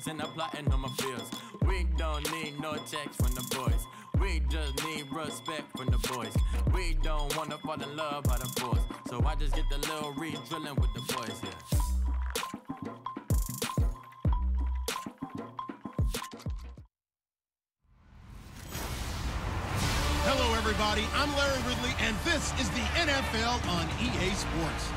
killers and I'm plotting on my bills. We don't need no checks from the boys. We just need respect from the boys. We don't wanna fall in love by the force. So I just get the little re-drilling with the boys, yeah. Hello, everybody. I'm Larry Ridley, and this is the NFL on EA Sports.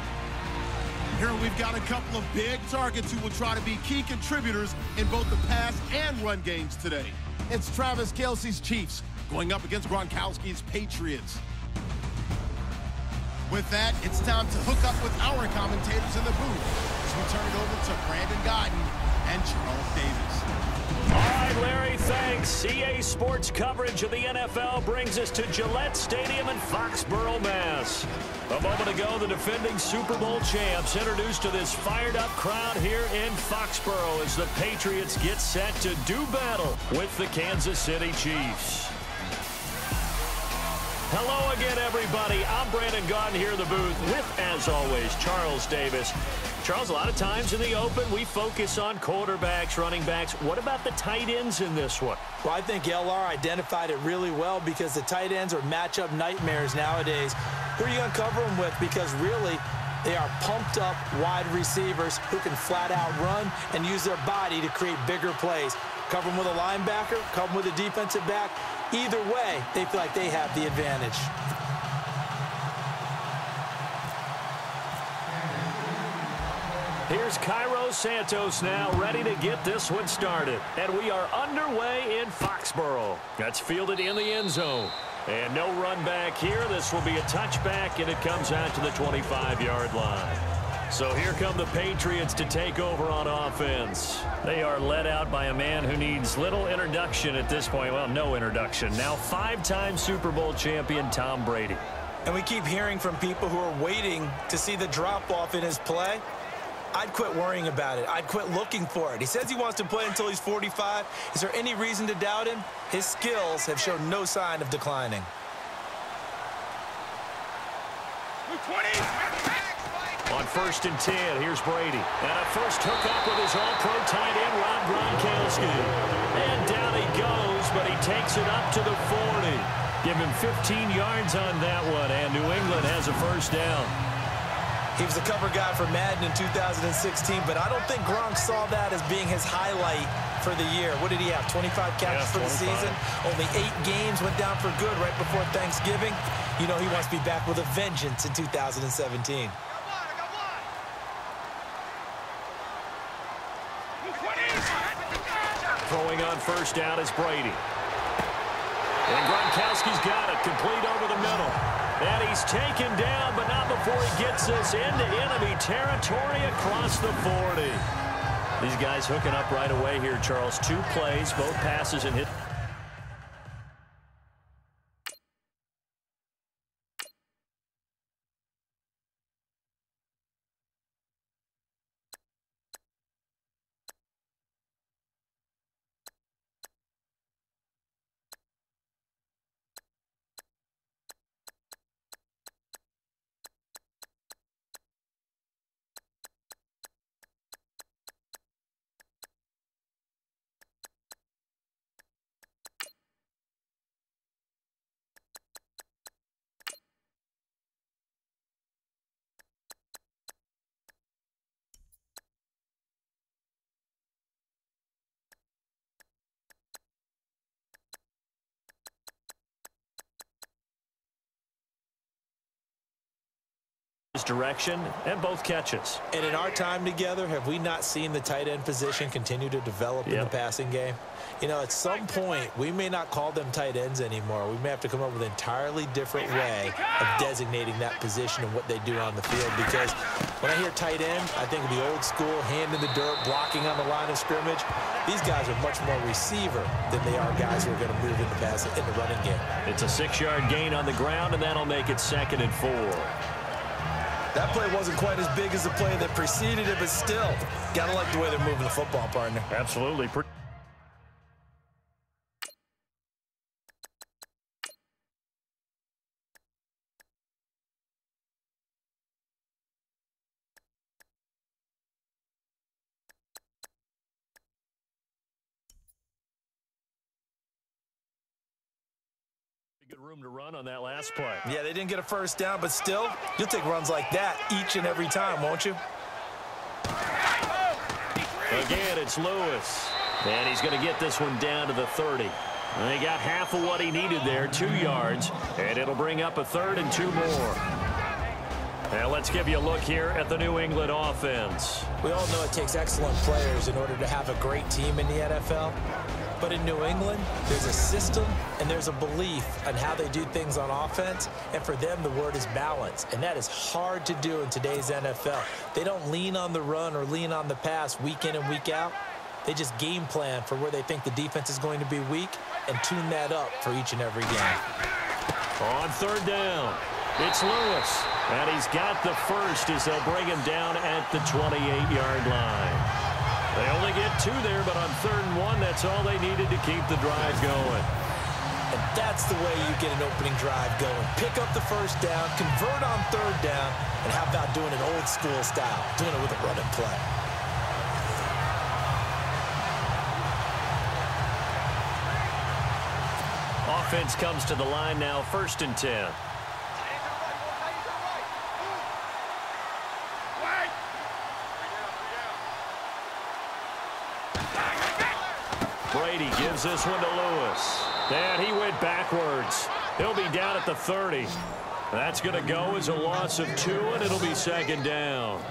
Here we've got a couple of big targets who will try to be key contributors in both the pass and run games today. It's Travis Kelce's Chiefs going up against Gronkowski's Patriots. With that, it's time to hook up with our commentators in the booth as we turn it over to Brandon Godden and Charles Davis. All right, Larry, thanks. EA Sports coverage of the NFL brings us to Gillette Stadium in Foxborough, Mass. A moment ago, the defending Super Bowl champs introduced to this fired-up crowd here in Foxborough as the Patriots get set to do battle with the Kansas City Chiefs. Hello again, everybody. I'm Brandon Godden here in the booth with, as always, Charles Davis. Charles, a lot of times in the open, we focus on quarterbacks, running backs. What about the tight ends in this one? Well, I think LR identified it really well because the tight ends are matchup nightmares nowadays. Who are you going to cover them with? Because really, they are pumped up wide receivers who can flat out run and use their body to create bigger plays. Cover them with a linebacker, cover them with a defensive back. Either way, they feel like they have the advantage. Here's Cairo Santos now, ready to get this one started. And we are underway in Foxborough. That's fielded in the end zone. And no run back here. This will be a touchback, and it comes out to the 25-yard line. So here come the Patriots to take over on offense. They are led out by a man who needs little introduction at this point. Well, no introduction. Now 5-time Super Bowl champion Tom Brady. And we keep hearing from people who are waiting to see the drop-off in his play. I'd quit worrying about it. I'd quit looking for it. He says he wants to play until he's 45. Is there any reason to doubt him? His skills have shown no sign of declining. On 1st and 10, here's Brady. And a first hookup with his all-pro tight end, Rob Gronkowski. And down he goes, but he takes it up to the 40. Give him 15 yards on that one, and New England has a first down. He was the cover guy for Madden in 2016, but I don't think Gronk saw that as being his highlight for the year. What did he have, 25 catches for the season? Only 8 games, went down for good right before Thanksgiving. You know he wants to be back with a vengeance in 2017. Throwing on first down is Brady. And Gronkowski's got it, complete over the middle. And he's taken down, but not before he gets us into enemy territory across the 40. These guys hooking up right away here, Charles. 2 plays, both passes and hit. Direction and both catches. And in our time together, have we not seen the tight end position continue to develop in the passing game? You know, at some point, we may not call them tight ends anymore. We may have to come up with an entirely different way of designating that position and what they do on the field. Because when I hear tight end, I think of the old school, hand in the dirt, blocking on the line of scrimmage. These guys are much more receiver than they are guys who are going to move in the running game. It's a 6-yard gain on the ground, and that'll make it 2nd and 4. That play wasn't quite as big as the play that preceded it, but still, got to like the way they're moving the football, partner. Absolutely. room to run on that last play. Yeah, they didn't get a first down, but still, you'll take runs like that each and every time, won't you? Again, it's Lewis. And he's going to get this one down to the 30. And he got half of what he needed there, 2 yards. And it'll bring up a 3rd and 2 more. Now let's give you a look here at the New England offense. We all know it takes excellent players in order to have a great team in the NFL. But in New England, there's a system and there's a belief on how they do things on offense. And for them, the word is balance. And that is hard to do in today's NFL. They don't lean on the run or lean on the pass week in and week out. They just game plan for where they think the defense is going to be weak and tune that up for each and every game. On 3rd down, it's Lewis. And he's got the first as they'll bring him down at the 28-yard line. They only get 2 there, but on 3rd and 1, that's all they needed to keep the drive going. And that's the way you get an opening drive going. Pick up the first down, convert on 3rd down, and how about doing it old school style, doing it with a run and play. Offense comes to the line now, 1st and 10. Brady gives this one to Lewis. And he went backwards. He'll be down at the 30. That's going to go as a loss of 2, and it'll be 2nd down.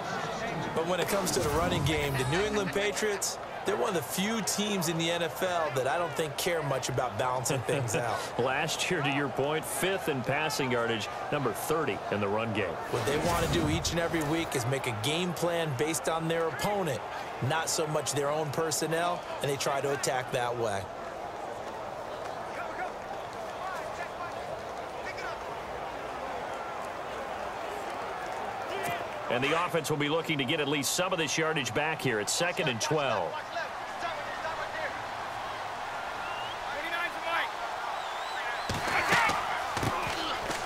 But when it comes to the running game, the New England Patriots, they're one of the few teams in the NFL that I don't think care much about balancing things out. Last year, to your point, 5th in passing yardage, number 30 in the run game. What they want to do each and every week is make a game plan based on their opponent, not so much their own personnel, and they try to attack that way. And the offense will be looking to get at least some of this yardage back here. It's 2nd and 12.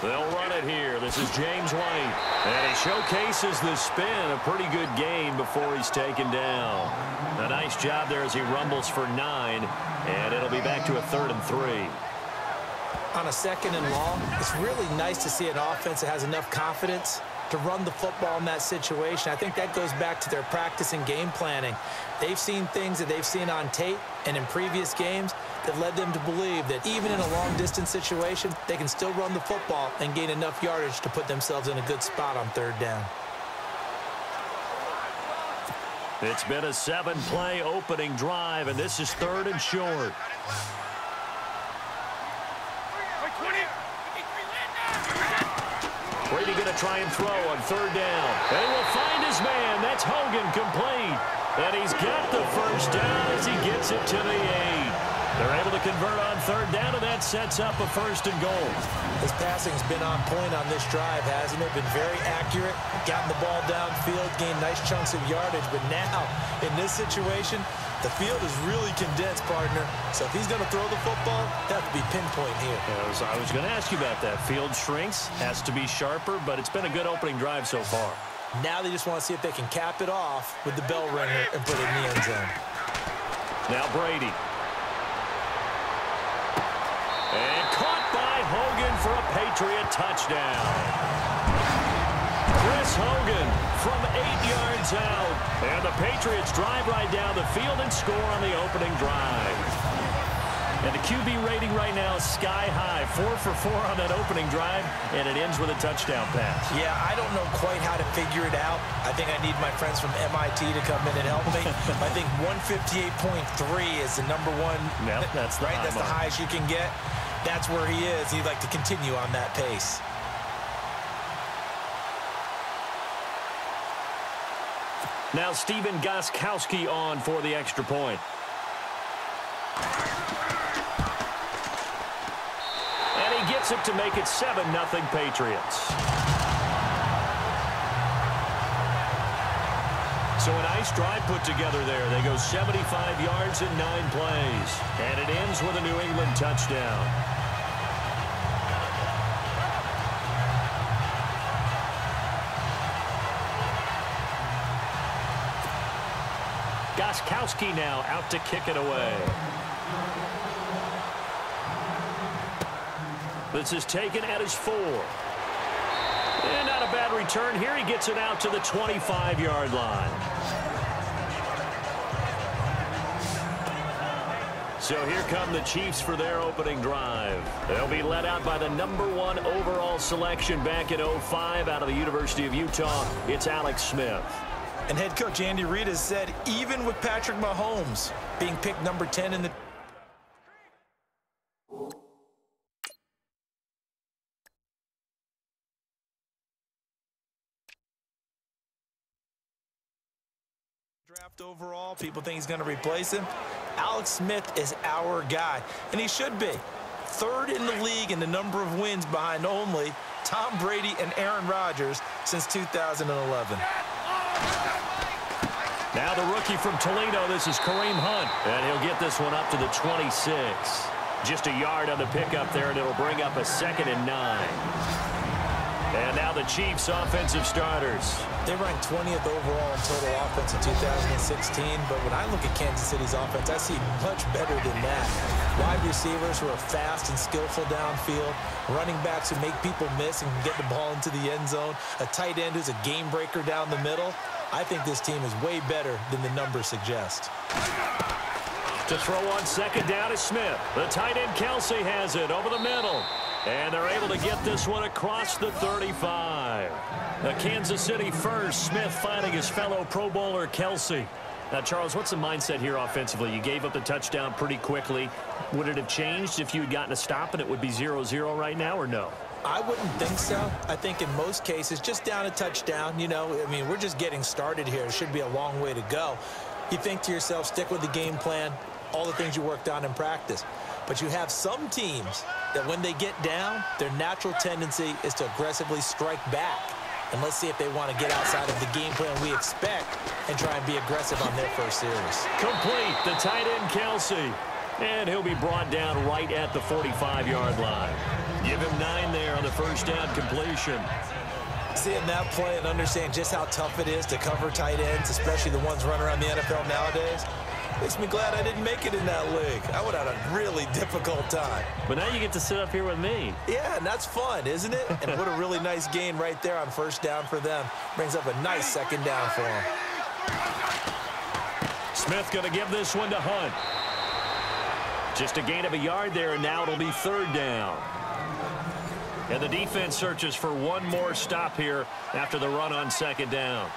They'll run it here. This is James White. And he showcases the spin. A pretty good gain before he's taken down. A nice job there as he rumbles for 9. And it'll be back to a 3rd and 3. On a 2nd and long, it's really nice to see an offense that has enough confidence to run the football in that situation. I think that goes back to their practice and game planning. They've seen things that they've seen on tape and in previous games that led them to believe that even in a long-distance situation, they can still run the football and gain enough yardage to put themselves in a good spot on 3rd down. It's been a 7-play opening drive, and this is 3rd and short. Brady going to try and throw on 3rd down. They will find his man. That's Hogan, complete. And he's got the first down as he gets it to the 8. They're able to convert on 3rd down, and that sets up a 1st and goal. His passing's been on point on this drive, hasn't it? Been very accurate, gotten the ball downfield, gained nice chunks of yardage. But now, in this situation, the field is really condensed, partner. So if he's going to throw the football, that would be pinpoint here. I was going to ask you about that. Field shrinks, has to be sharper, but it's been a good opening drive so far. Now they just want to see if they can cap it off with the bell ringer and put it in the end zone. Now Brady. And caught by Hogan for a Patriot touchdown. Chris Hogan from 8 yards out. And the Patriots drive right down the field and score on the opening drive. And the QB rating right now is sky high. 4 for 4 on that opening drive, and it ends with a touchdown pass. Yeah, I don't know quite how to figure it out. I think I need my friends from MIT to come in and help me. I think 158.3 is the number one. Yep, that's the right. That's the highest you can get. That's where he is. He'd like to continue on that pace. Now Stephen Gostkowski on for the extra point. And he gets it to make it 7-0 Patriots. So a nice drive put together there. They go 75 yards in 9 plays. And it ends with a New England touchdown. Gostkowski now out to kick it away. This is taken at his 4. And not a bad return here. He gets it out to the 25-yard line. So here come the Chiefs for their opening drive. They'll be led out by the #1 overall selection back in 2005 out of the University of Utah. It's Alex Smith. And head coach Andy Reid has said even with Patrick Mahomes being picked number 10 in the draft overall, people think he's going to replace him. Alex Smith is our guy, and he should be. 3rd in the league in the number of wins behind only Tom Brady and Aaron Rodgers since 2011. Now the rookie from Toledo, this is Kareem Hunt, and he'll get this one up to the 26. Just a yard on the pickup there, and it'll bring up a 2nd and 9. And now the Chiefs' offensive starters. They ranked 20th overall in total offense in 2016, but when I look at Kansas City's offense, I see much better than that. Wide receivers who are fast and skillful downfield, running backs who make people miss and can get the ball into the end zone, a tight end who's a game breaker down the middle. I think this team is way better than the numbers suggest. To throw on 2nd down is Smith. The tight end Kelsey has it over the middle. And they're able to get this one across the 35. The Kansas City first. Smith finding his fellow Pro Bowler Kelsey. Now, Charles, what's the mindset here offensively? You gave up the touchdown pretty quickly. Would it have changed if you had gotten a stop and it would be 0-0 right now, or no? I wouldn't think so. I think in most cases, just down a touchdown, you know, I mean, we're just getting started here. It should be a long way to go. You think to yourself, stick with the game plan, all the things you worked on in practice. But you have some teams that when they get down, their natural tendency is to aggressively strike back. And let's see if they want to get outside of the game plan we expect and try and be aggressive on their first series. Complete, the tight end Kelsey. And he'll be brought down right at the 45-yard line. Give him 9 there on the first down completion. Seeing that play and understand just how tough it is to cover tight ends, especially the ones running around the NFL nowadays, makes me glad I didn't make it in that league. I would have had a really difficult time. But now you get to sit up here with me. Yeah, and that's fun, isn't it? And what a really nice gain right there on first down for them. Brings up a nice 2nd down for them. Smith going to give this one to Hunt. Just a gain of a yard there, and now it'll be 3rd down. And the defense searches for one more stop here after the run on 2nd down.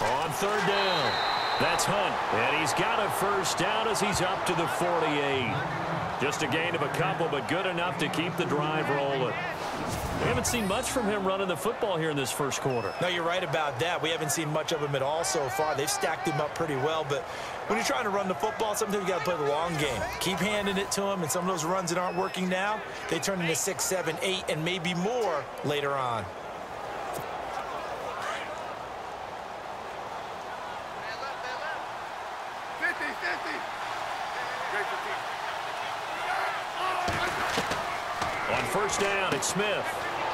On 3rd down, that's Hunt, and he's got a first down as he's up to the 48. Just a gain of a couple, but good enough to keep the drive rolling. We haven't seen much from him running the football here in this first quarter. No, you're right about that. We haven't seen much of him at all so far. They've stacked him up pretty well, but when you're trying to run the football, sometimes you got to play the long game. Keep handing it to him, and some of those runs that aren't working now, they turn into 6, 7, 8, and maybe more later on. On first down, it's Smith.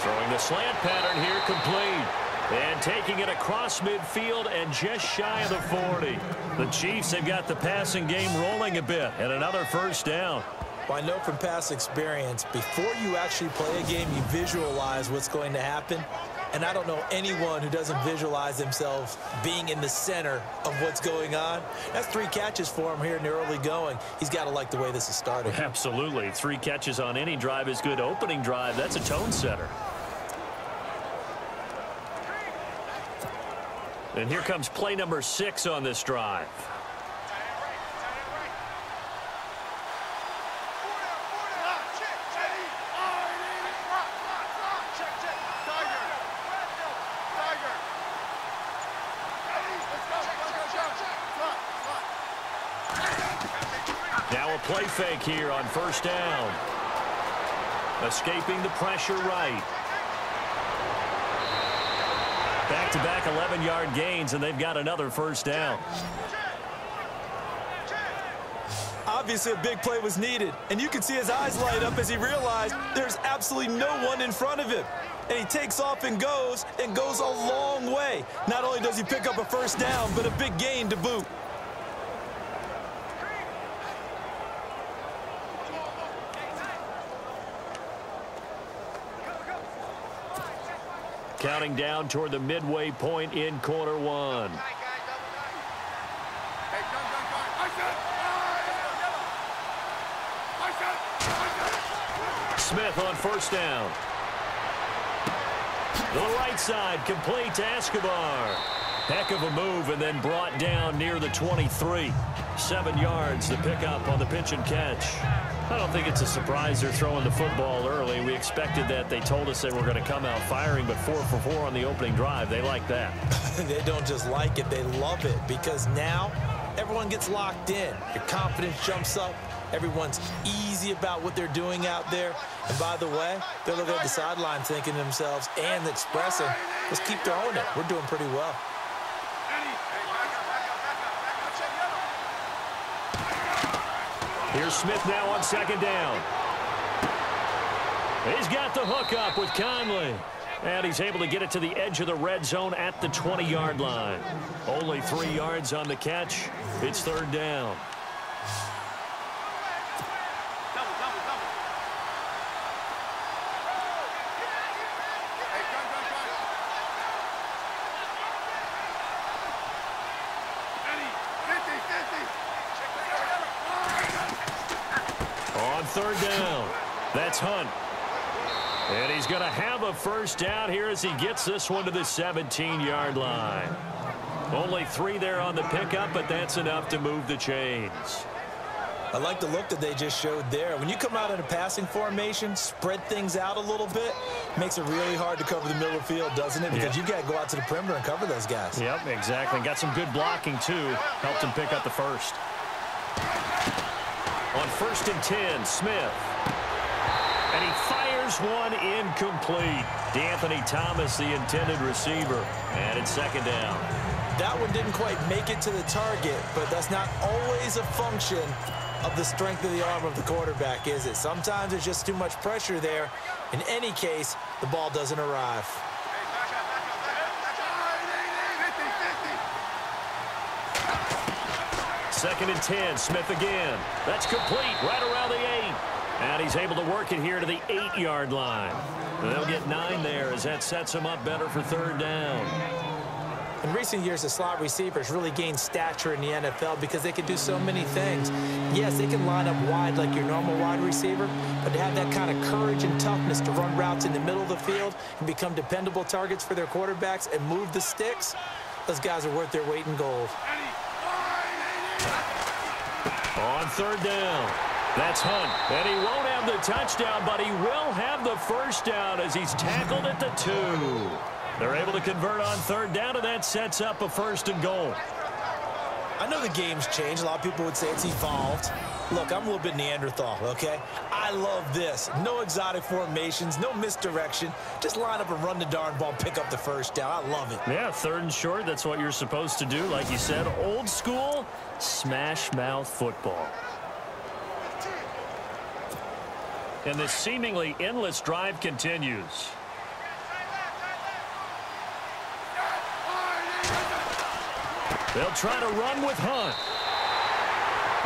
Throwing the slant pattern here, complete. And taking it across midfield and just shy of the 40. The Chiefs have got the passing game rolling a bit, and another first down. Well, I know from past experience, before you actually play a game, you visualize what's going to happen. And I don't know anyone who doesn't visualize themselves being in the center of what's going on. That's 3 catches for him here in the early going. He's got to like the way this is starting. Absolutely. 3 catches on any drive is good. Opening drive, that's a tone setter. And here comes play number 6 on this drive. Now a play fake here on first down. Escaping the pressure right. Back-to-back 11-yard gains, and they've got another first down. Obviously, a big play was needed, and you can see his eyes light up as he realized there's absolutely no one in front of him. And he takes off and goes a long way. Not only does he pick up a first down, but a big gain to boot. counting down toward the midway point in quarter one. Smith on first down. To the right side, complete to Escobar. Heck of a move, and then brought down near the 23. 7 yards, the pickup on the pitch and catch. I don't think it's a surprise they're throwing the football early. We expected that. They told us they were going to come out firing, but 4 for 4 on the opening drive. They like that. They don't just like it, they love it, because now everyone gets locked in. Your confidence jumps up. Everyone's easy about what they're doing out there. And by the way, they're looking at the sideline thinking to themselves and expressing, let's keep throwing it. We're doing pretty well. Here's Smith now on second down. He's got the hook up with Conley. And he's able to get it to the edge of the red zone at the 20-yard line. Only 3 yards on the catch. It's third down. On third down, that's Hunt. And he's going to have a first down here as he gets this one to the 17-yard line. Only 3 there on the pickup, but that's enough to move the chains. I like the look that they just showed there. When you come out in a passing formation, spread things out a little bit, makes it really hard to cover the middle of the field, doesn't it? Because you got to go out to the perimeter and cover those guys. Yep, exactly. Got some good blocking, too. Helped him pick up the first. On 1st and 10, Smith. And he fires one incomplete. DeAnthony Thomas, the intended receiver. And it's second down. That one didn't quite make it to the target, but that's not always a function of the strength of the arm of the quarterback, is it? Sometimes there's just too much pressure there. In any case, the ball doesn't arrive. Second and 10, Smith again. That's complete right around the 8. And he's able to work it here to the 8-yard line. They'll get 9 there as that sets him up better for third down. In recent years, the slot receivers really gained stature in the NFL because they can do so many things. Yes, they can line up wide like your normal wide receiver, but to have that kind of courage and toughness to run routes in the middle of the field and become dependable targets for their quarterbacks and move the sticks, those guys are worth their weight in gold. On third down, that's Hunt. And he won't have the touchdown, but he will have the first down as he's tackled at the 2. They're able to convert on third down, and that sets up a 1st and goal. I know the game's changed. A lot of people would say it's evolved. Look, I'm a little bit Neanderthal, okay? I love this. No exotic formations, no misdirection. Just line up and run the darn ball, pick up the first down. I love it. Yeah, 3rd and short, that's what you're supposed to do. Like you said, old school, smash mouth football. And this seemingly endless drive continues. They'll try to run with Hunt.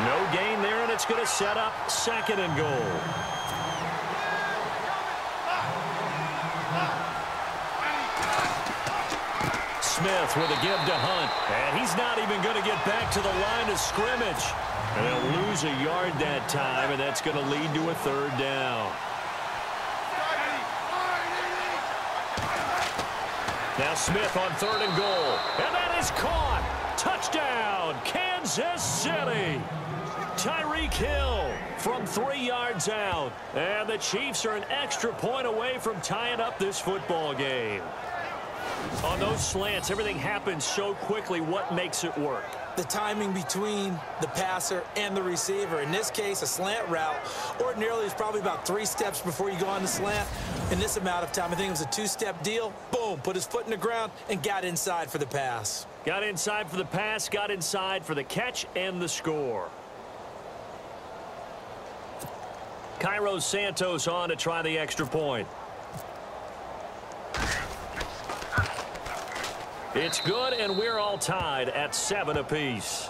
No gain there, and it's going to set up 2nd and goal. Smith with a give to Hunt. And he's not even going to get back to the line of scrimmage. And they'll lose a yard that time, and that's going to lead to a 3rd down. Now Smith on 3rd and goal. And that is caught. Touchdown, Kansas City. Tyreek Hill from 3 yards out. And the Chiefs are an extra point away from tying up this football game. On those slants, everything happens so quickly. What makes it work? The timing between the passer and the receiver. In this case, a slant route ordinarily is probably about 3 steps before you go on the slant. In this amount of time, I think it was a 2-step deal. Boom, put his foot in the ground and got inside for the pass. Got inside for the pass, got inside for the catch and the score. Cairo Santos on to try the extra point. It's good, and we're all tied at 7 apiece.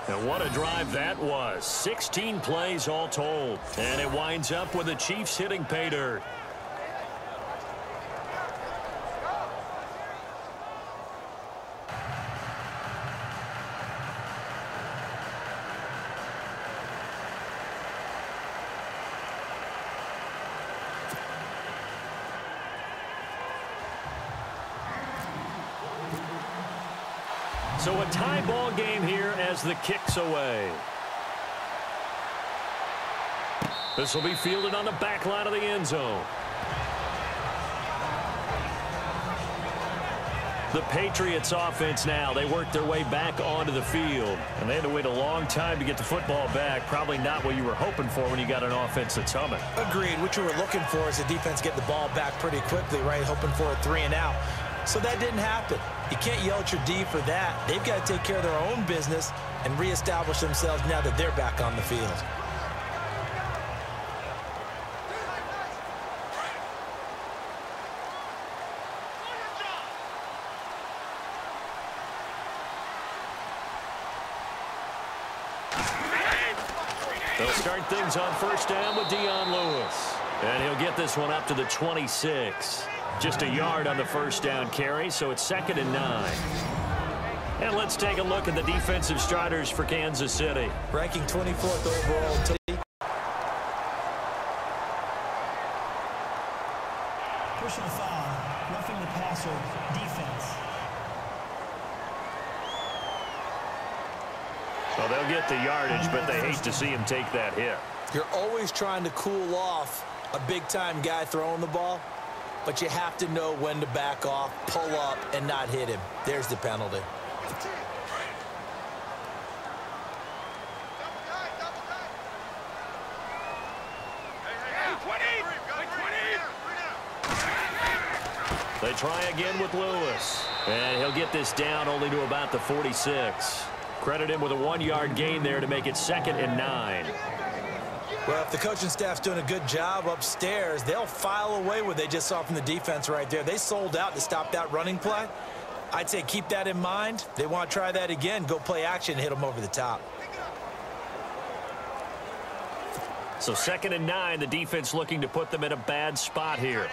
And what a drive that was. 16 plays all told. And it winds up with the Chiefs hitting pay dirt. So a tie ball game here as the kick's away. This will be fielded on the back line of the end zone. The Patriots offense now. They worked their way back onto the field. And they had to wait a long time to get the football back. Probably not what you were hoping for when you got an offense that's humming. Agreed. What you were looking for is the defense get the ball back pretty quickly, right? Hoping for a 3-and-out. So that didn't happen. You can't yell at your D for that. They've got to take care of their own business and reestablish themselves now that they're back on the field. They'll start things on first down with Dion Lewis. And he'll get this one up to the 26. Just a yard on the first down carry, so it's 2nd and 9. And let's take a look at the defensive starters for Kansas City. Ranking 24th overall. Personal foul, roughing the passer, defense. Well, they'll get the yardage, but they hate to see him take that hit. You're always trying to cool off a big-time guy throwing the ball, but you have to know when to back off, pull up, and not hit him. There's the penalty. They try again with Lewis. And he'll get this down only to about the 46. Credit him with a 1-yard gain there to make it 2nd and 9. Well, if the coaching staff's doing a good job upstairs, they'll file away what they just saw from the defense right there. They sold out to stop that running play. I'd say keep that in mind. They want to try that again, go play action, hit them over the top. So 2nd and 9, the defense looking to put them in a bad spot here.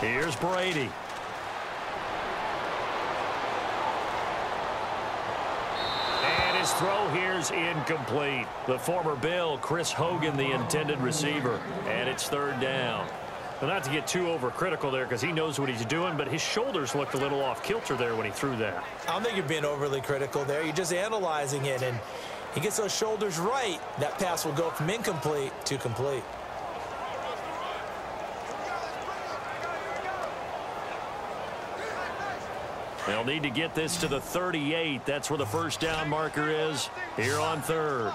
Here's Brady. And his throw here's incomplete. The former Bill, Chris Hogan, the intended receiver. And it's 3rd down. Well, not to get too overcritical there because he knows what he's doing, but his shoulders looked a little off kilter there when he threw that. I don't think you're being overly critical there. You're just analyzing it, and he gets those shoulders right. That pass will go from incomplete to complete. They'll need to get this to the 38. That's where the first down marker is here on 3rd.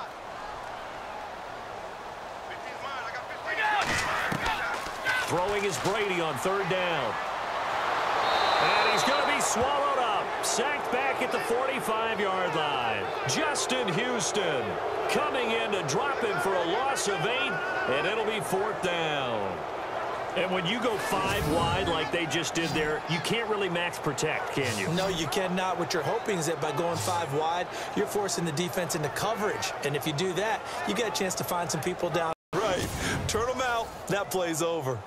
Throwing is Brady on 3rd down. And he's going to be swallowed up. Sacked back at the 45-yard line. Justin Houston coming in to drop him for a loss of 8, and it'll be 4th down. And when you go 5 wide like they just did there, you can't really max protect, can you? No, you cannot. What you're hoping is that by going 5 wide, you're forcing the defense into coverage. And if you do that, you get a chance to find some people down. Right. Turn them out. That play's over.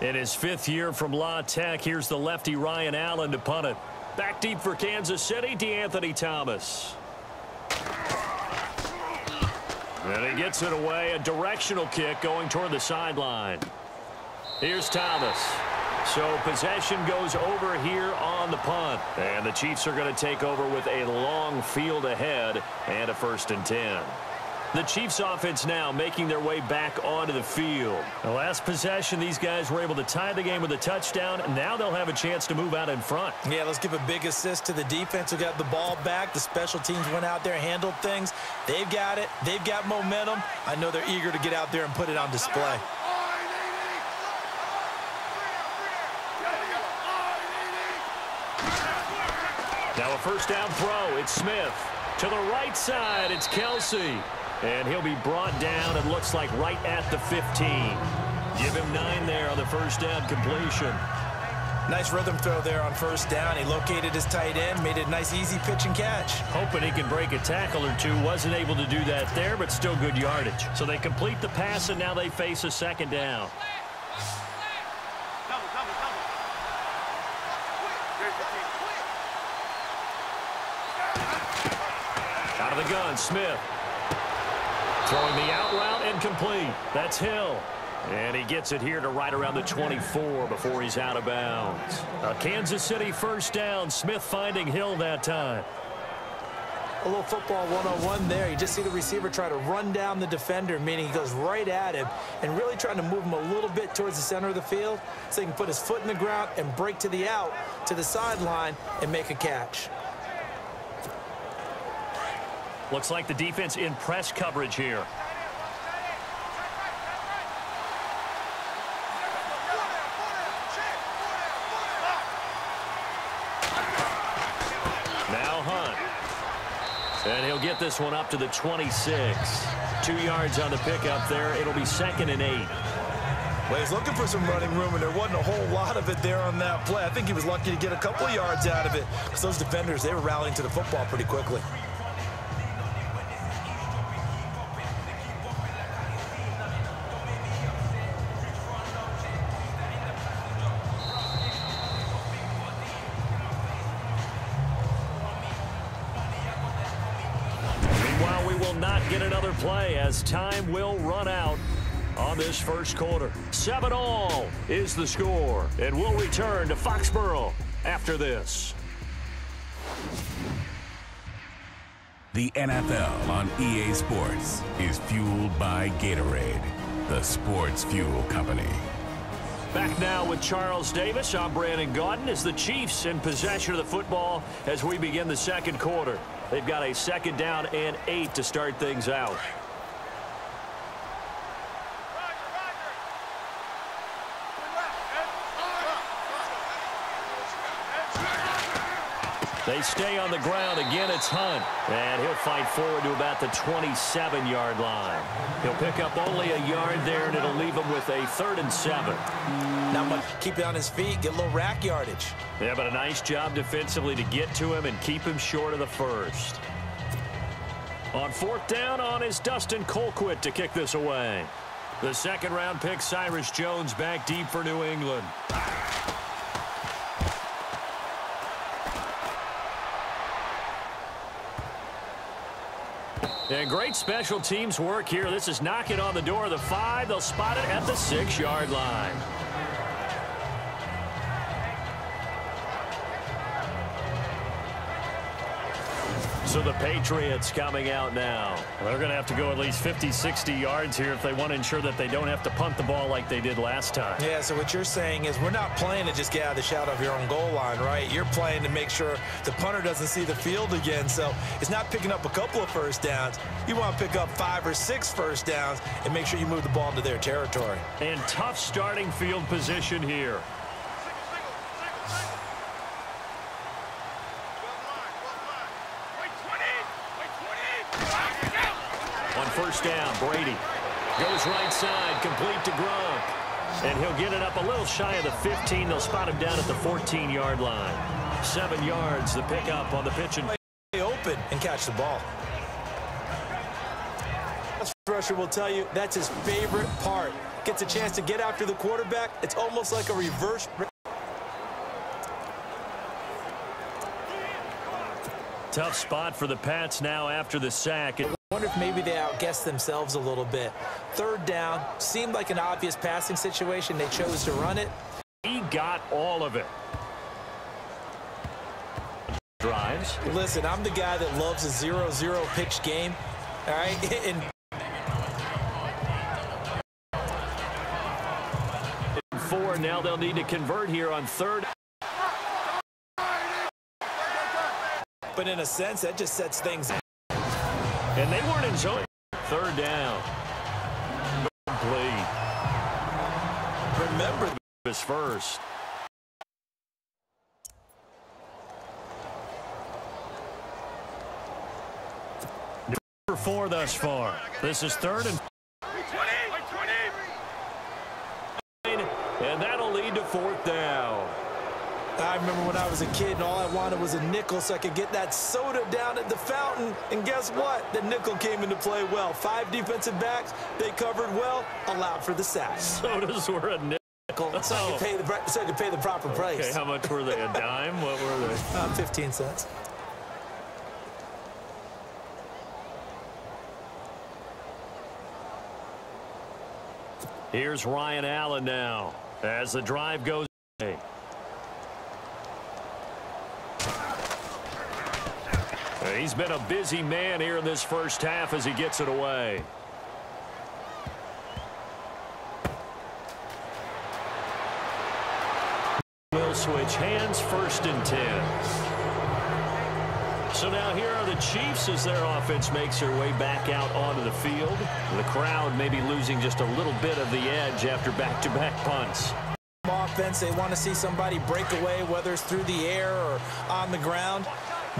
In his 5th year from La Tech, here's the lefty Ryan Allen to punt it. Back deep for Kansas City, DeAnthony Thomas. And he gets it away, a directional kick going toward the sideline. Here's Thomas. So possession goes over here on the punt. And the Chiefs are going to take over with a long field ahead and a 1st and 10. The Chiefs offense now making their way back onto the field. The last possession, these guys were able to tie the game with a touchdown, and now they'll have a chance to move out in front. Yeah, let's give a big assist to the defense who got the ball back. The special teams went out there, handled things. They've got it. They've got momentum. I know they're eager to get out there and put it on display. Now a first down throw. It's Smith. To the right side, it's Kelsey. And he'll be brought down, it looks like, right at the 15. Give him 9 there on the first down completion. Nice rhythm throw there on first down. He located his tight end, made it a nice, easy pitch and catch. Hoping he can break a tackle or two. Wasn't able to do that there, but still good yardage. So they complete the pass, and now they face a second down. Out of the gun, Smith. Throwing the out route and complete. That's Hill. And he gets it here to right around the 24 before he's out of bounds. A Kansas City first down. Smith finding Hill that time. A little football 101 there. You just see the receiver try to run down the defender, meaning he goes right at him and really trying to move him a little bit towards the center of the field so he can put his foot in the ground and break to the out, to the sideline, and make a catch. Looks like the defense in press coverage here. Now Hunt. And he'll get this one up to the 26. 2 yards on the pickup there. It'll be 2nd and 8. Well, he's looking for some running room, and there wasn't a whole lot of it there on that play. I think he was lucky to get a couple of yards out of it because those defenders, they were rallying to the football pretty quickly. Not get another play as time will run out on this first quarter. 7-all is the score, and we'll return to Foxborough after this. The NFL on EA Sports is fueled by Gatorade, the sports fuel company. Back now with Charles Davis. I'm Brandon Gaudin as the Chiefs in possession of the football as we begin the second quarter. They've got a 2nd down and 8 to start things out. They stay on the ground. Again, it's Hunt. And he'll fight forward to about the 27-yard line. He'll pick up only a yard there, and it'll leave him with a 3rd and 7. Not much. Keep it on his feet, get a little rack yardage. Yeah, but a nice job defensively to get to him and keep him short of the first. On 4th down on is Dustin Colquitt to kick this away. The 2nd-round pick, Cyrus Jones, back deep for New England. And great special teams work here. This is knocking on the door of the 5. They'll spot it at the 6-yard line. So the Patriots coming out now. They're going to have to go at least 50, 60 yards here if they want to ensure that they don't have to punt the ball like they did last time. Yeah, so what you're saying is we're not playing to just get out of the shadow of your own goal line, right? You're playing to make sure the punter doesn't see the field again. So it's not picking up a couple of first downs. You want to pick up 5 or 6 first downs and make sure you move the ball into their territory. And tough starting field position here. First down, Brady goes right side, complete to Gronk. And he'll get it up a little shy of the 15. They'll spot him down at the 14-yard line. 7 yards, the pickup on the pitch. And open and catch the ball. Rusher will tell you that's his favorite part. Gets a chance to get after the quarterback. It's almost like a reverse. Tough spot for the Pats now after the sack. I wonder if maybe they outguessed themselves a little bit. 3rd down, seemed like an obvious passing situation. They chose to run it. He got all of it. Drives. Listen, I'm the guy that loves a 0-0 pitch game. All right? And 4, now they'll need to convert here on 3rd. But in a sense, that just sets things. And they weren't in zone. 3rd down. Complete. Remember this first. For 4 thus far. This is 3rd and 20. And that'll lead to 4th down. I remember when I was a kid and all I wanted was a nickel so I could get that soda down at the fountain. And guess what? The nickel came into play well. 5 defensive backs, they covered well, allowed for the sack. Sodas were a nickel. So I could pay the proper price. Okay, how much were they? A dime? What were they? 15 cents. Here's Ryan Allen now as the drive goes. He's been a busy man here in this first half as he gets it away. Will switch hands, 1st and 10. So now here are the Chiefs as their offense makes their way back out onto the field. The crowd may be losing just a little bit of the edge after back-to-back punts. Offense, they want to see somebody break away, whether it's through the air or on the ground.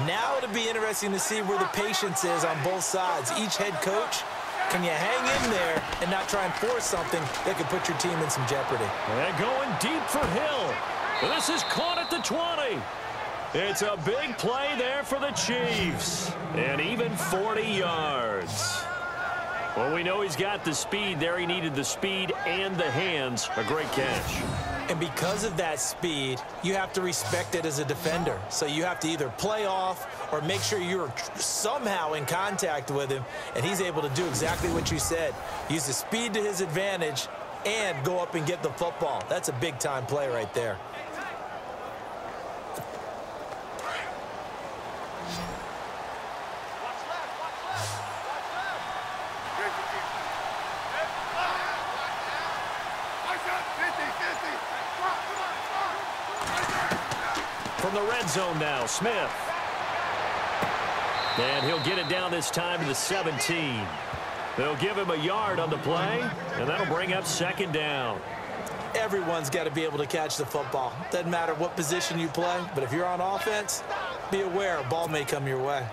Now it'll be interesting to see where the patience is on both sides. Each head coach, can you hang in there and not try and force something that could put your team in some jeopardy? And going deep for Hill. This is caught at the 20. It's a big play there for the Chiefs. And even 40 yards. Well, we know he's got the speed there. He needed the speed and the hands. A great catch. And because of that speed, you have to respect it as a defender. So you have to either play off or make sure you're somehow in contact with him. And he's able to do exactly what you said. Use the speed to his advantage and go up and get the football. That's a big-time play right there. From the red zone now, Smith. And he'll get it down this time to the 17. They'll give him a yard on the play, and that'll bring up 2nd down. Everyone's got to be able to catch the football. Doesn't matter what position you play, but if you're on offense, be aware a ball may come your way.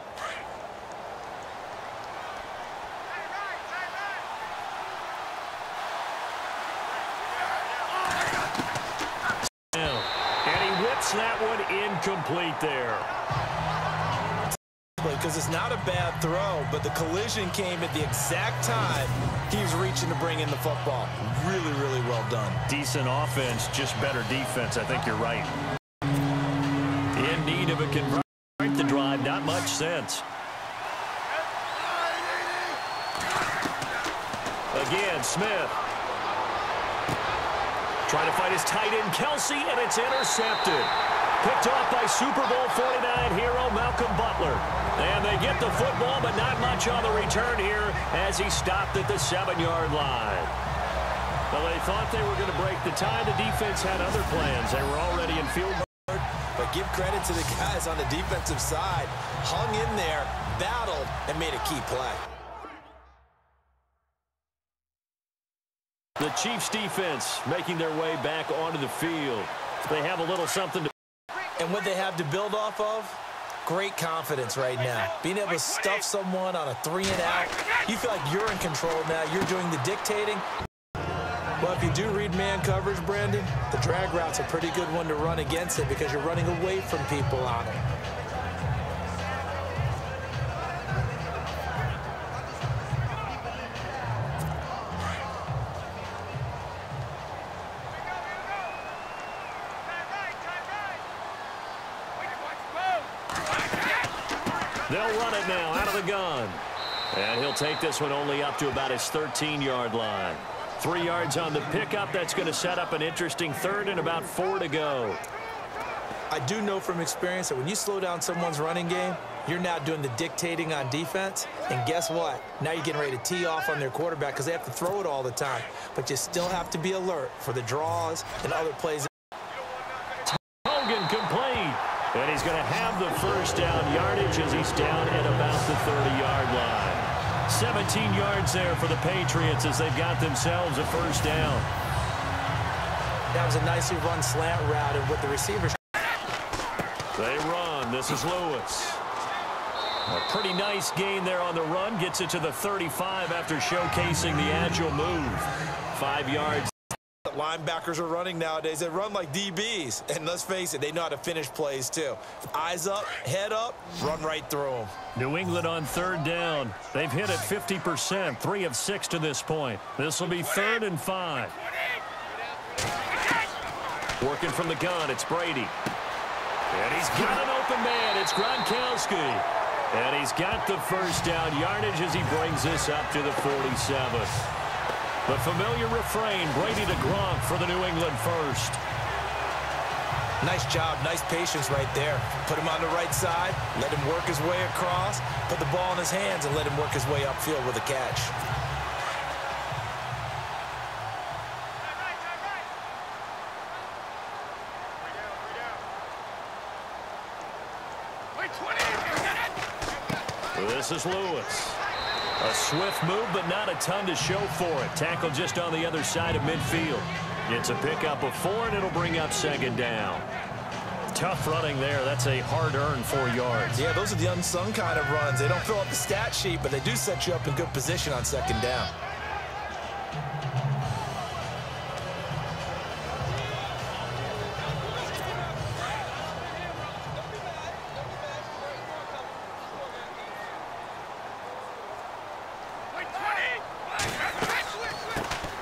That one incomplete there. Because it's not a bad throw, but the collision came at the exact time he was reaching to bring in the football. Really, really well done. Decent offense, just better defense. I think you're right. In need of a convert. The drive, not much sense. Again, Smith. Trying to find his tight end, Kelsey, and it's intercepted. Picked off by Super Bowl 49 hero Malcolm Butler. And they get the football, but not much on the return here as he stopped at the 7-yard line. Well, they thought they were going to break the tie. The defense had other plans. They were already in field. But give credit to the guys on the defensive side. Hung in there, battled, and made a key play. The Chiefs defense making their way back onto the field. They have a little something to... And what they have to build off of, great confidence right now. Being able to stuff someone on a 3-and-out, you feel like you're in control now. You're doing the dictating. Well, if you do read man coverage, Brandon, the drag route's a pretty good one to run against it because you're running away from people on it. They'll run it now out of the gun. And he'll take this one only up to about his 13-yard line. 3 yards on the pickup. That's going to set up an interesting 3rd and about 4 to go. I do know from experience that when you slow down someone's running game, you're now doing the dictating on defense. And guess what? Now you're getting ready to tee off on their quarterback because they have to throw it all the time. But you still have to be alert for the draws and other plays. Hogan complete. And he's going to have the first down yardage as he's down at about the 30-yard line. 17 yards there for the Patriots as they've got themselves a first down. That was a nicely run slant route and with the receivers. They run. This is Lewis. A pretty nice gain there on the run. Gets it to the 35 after showcasing the agile move. 5 yards. Linebackers are running nowadays. They run like DBs. And let's face it, they know how to finish plays too. Eyes up, head up, run right through them. New England on 3rd down. They've hit it 50%, 3 of 6 to this point. This will be 3rd and 5. Working from the gun, it's Brady. And he's got an open man. It's Gronkowski. And he's got the first down yardage as he brings this up to the 47. The familiar refrain, Brady to Gronk for the New England first. Nice job, nice patience right there. Put him on the right side, let him work his way across, put the ball in his hands, and let him work his way upfield with a catch. This is Lewis. A swift move, but not a ton to show for it. Tackle just on the other side of midfield. It's a pickup of 4, and it'll bring up 2nd down. Tough running there. That's a hard-earned 4 yards. Yeah, those are the unsung kind of runs. They don't fill up the stat sheet, but they do set you up in good position on 2nd down.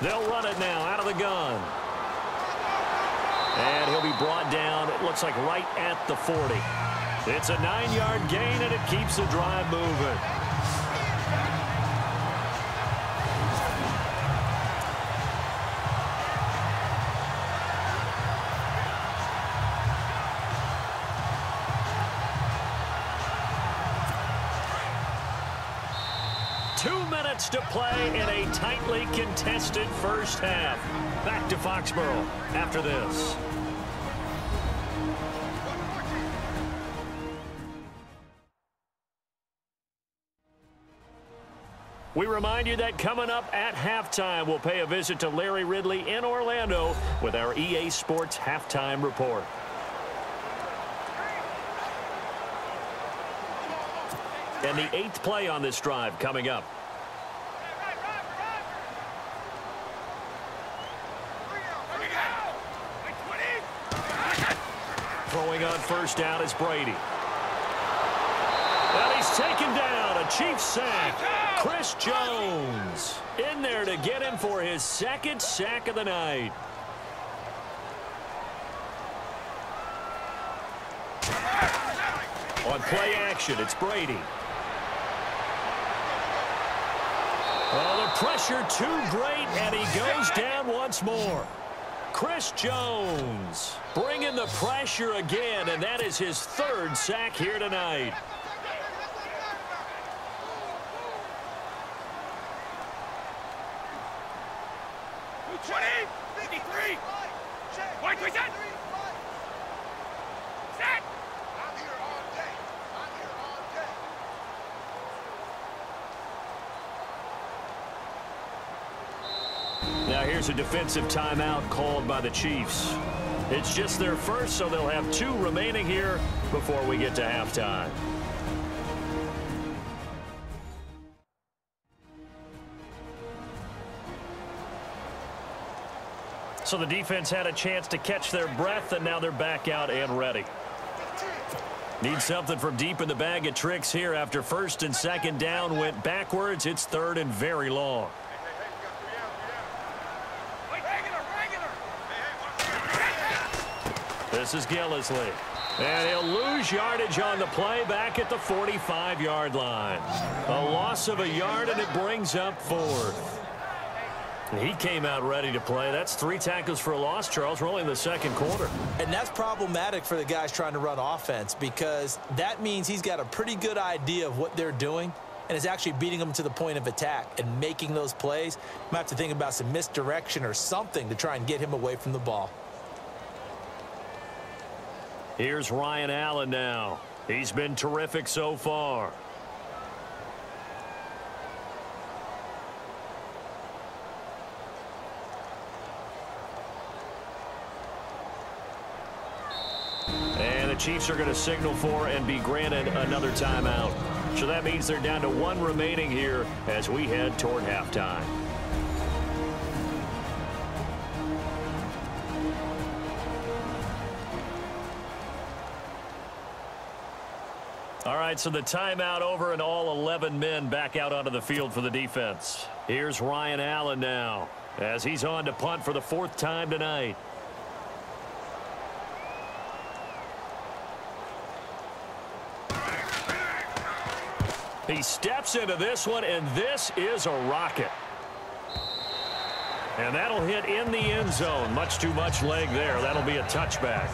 They'll run it now out of the gun. And he'll be brought down, it looks like right at the 40. It's a 9-yard gain, and it keeps the drive moving. To play in a tightly contested first half. Back to Foxborough after this. We remind you that coming up at halftime, we'll pay a visit to Larry Ridley in Orlando with our EA Sports Halftime Report. And the 8th play on this drive coming up. Throwing on first down is Brady. And he's taken down. A Chiefs sack. Chris Jones in there to get him for his 2nd sack of the night. On play action, it's Brady. Oh, the pressure too great, and he goes down once more. Chris Jones bringing the pressure again, and that is his 3rd sack here tonight. Now here's a defensive timeout called by the Chiefs. It's just their first, so they'll have 2 remaining here before we get to halftime. So the defense had a chance to catch their breath, and now they're back out and ready. Need something from deep in the bag of tricks here after 1st and 2nd down went backwards. It's 3rd and very long. This is Gillisley. And he'll lose yardage on the play back at the 45-yard line. A loss of a yard, and it brings up 4th. He came out ready to play. That's 3 tackles for a loss, Charles. We're only in the 2nd quarter. And that's problematic for the guys trying to run offense, because that means he's got a pretty good idea of what they're doing and is actually beating them to the point of attack and making those plays. Might have to think about some misdirection or something to try and get him away from the ball. Here's Ryan Allen now. He's been terrific so far. And the the Chiefs are going to signal for and be granted another timeout. So that means they're down to 1 remaining here as we head toward halftime. All right, so the timeout over and all 11 men back out onto the field for the defense. Here's Ryan Allen now as he's on to punt for the 4th time tonight. He steps into this one, and this is a rocket. And that'll hit in the end zone. Much too much leg there. That'll be a touchback.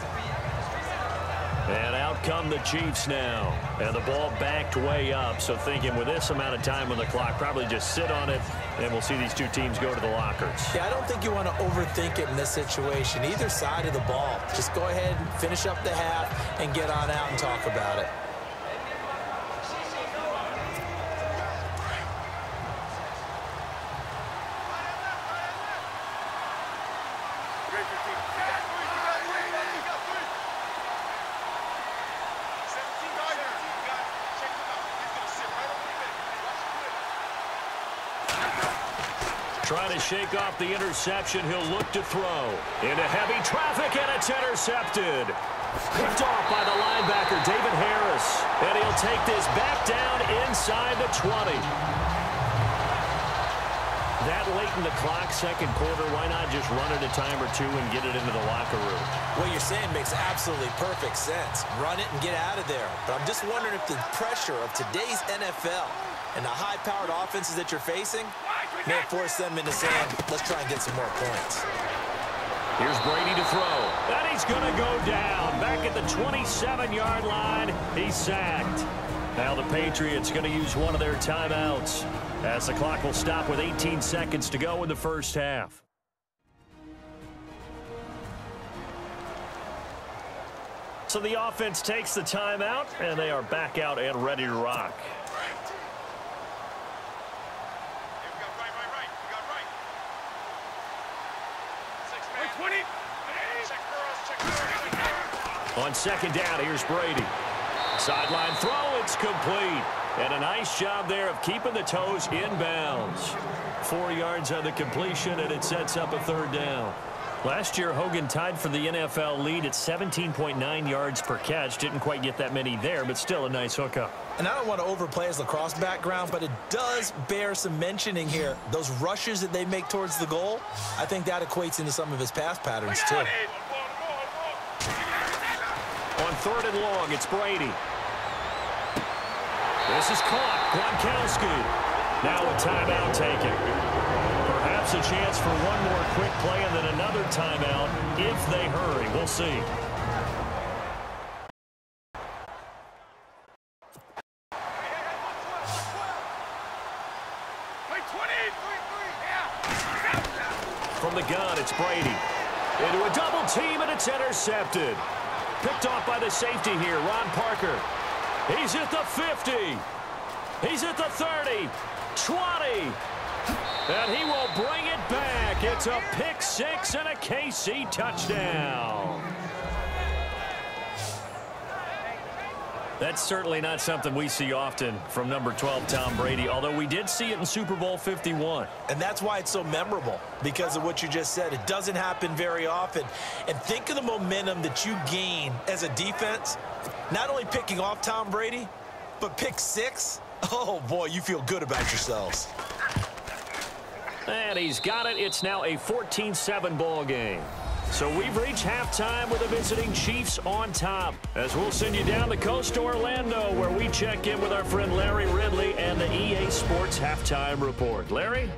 And out come the Chiefs now. And the ball backed way up. So thinking with this amount of time on the clock, probably just sit on it, and we'll see these two teams go to the lockers. Yeah, I don't think you want to overthink it in this situation. Either side of the ball. Just go ahead and finish up the half and get on out and talk about it. Trying to shake off the interception. He'll look to throw. Into heavy traffic, and it's intercepted. Picked off by the linebacker, David Harris. And he'll take this back down inside the 20. That late in the clock, second quarter, why not just run it a time or two and get it into the locker room? What you're saying makes absolutely perfect sense. Run it and get out of there. But I'm just wondering if the pressure of today's NFL and the high-powered offenses that you're facing may force them into saying, let's try and get some more points. Here's Brady to throw. And he's going to go down. Back at the 27-yard line, he's sacked. Now the Patriots going to use one of their timeouts as the clock will stop with 18 seconds to go in the first half. So the offense takes the timeout, and they are back out and ready to rock. On second down, here's Brady. Sideline throw, it's complete. And a nice job there of keeping the toes in bounds. 4 yards on the completion, and it sets up a 3rd down. Last year, Hogan tied for the NFL lead at 17.9 yards per catch. Didn't quite get that many there, but still a nice hookup. And I don't want to overplay his lacrosse background, but it does bear some mentioning here. Those rushes that they make towards the goal, I think that equates into some of his pass patterns, too. On 3rd and long, it's Brady. This is caught. Gronkowski. Now a timeout taken. Perhaps a chance for one more quick play and then another timeout if they hurry. We'll see. From the gun, it's Brady. Into a double team, and it's intercepted. Picked off by the safety here, Ron Parker. He's at the 50. He's at the 30. 20. And he will bring it back. It's a pick six and a KC touchdown. That's certainly not something we see often from number 12, Tom Brady, although we did see it in Super Bowl 51. And that's why it's so memorable, because of what you just said. It doesn't happen very often. And think of the momentum that you gain as a defense, not only picking off Tom Brady, but pick six. Oh, boy, you feel good about yourselves. And he's got it. It's now a 14-7 ball game. So we've reached halftime with the visiting Chiefs on top, as we'll send you down the coast to Orlando, where we check in with our friend Larry Ridley and the EA Sports Halftime Report. Larry?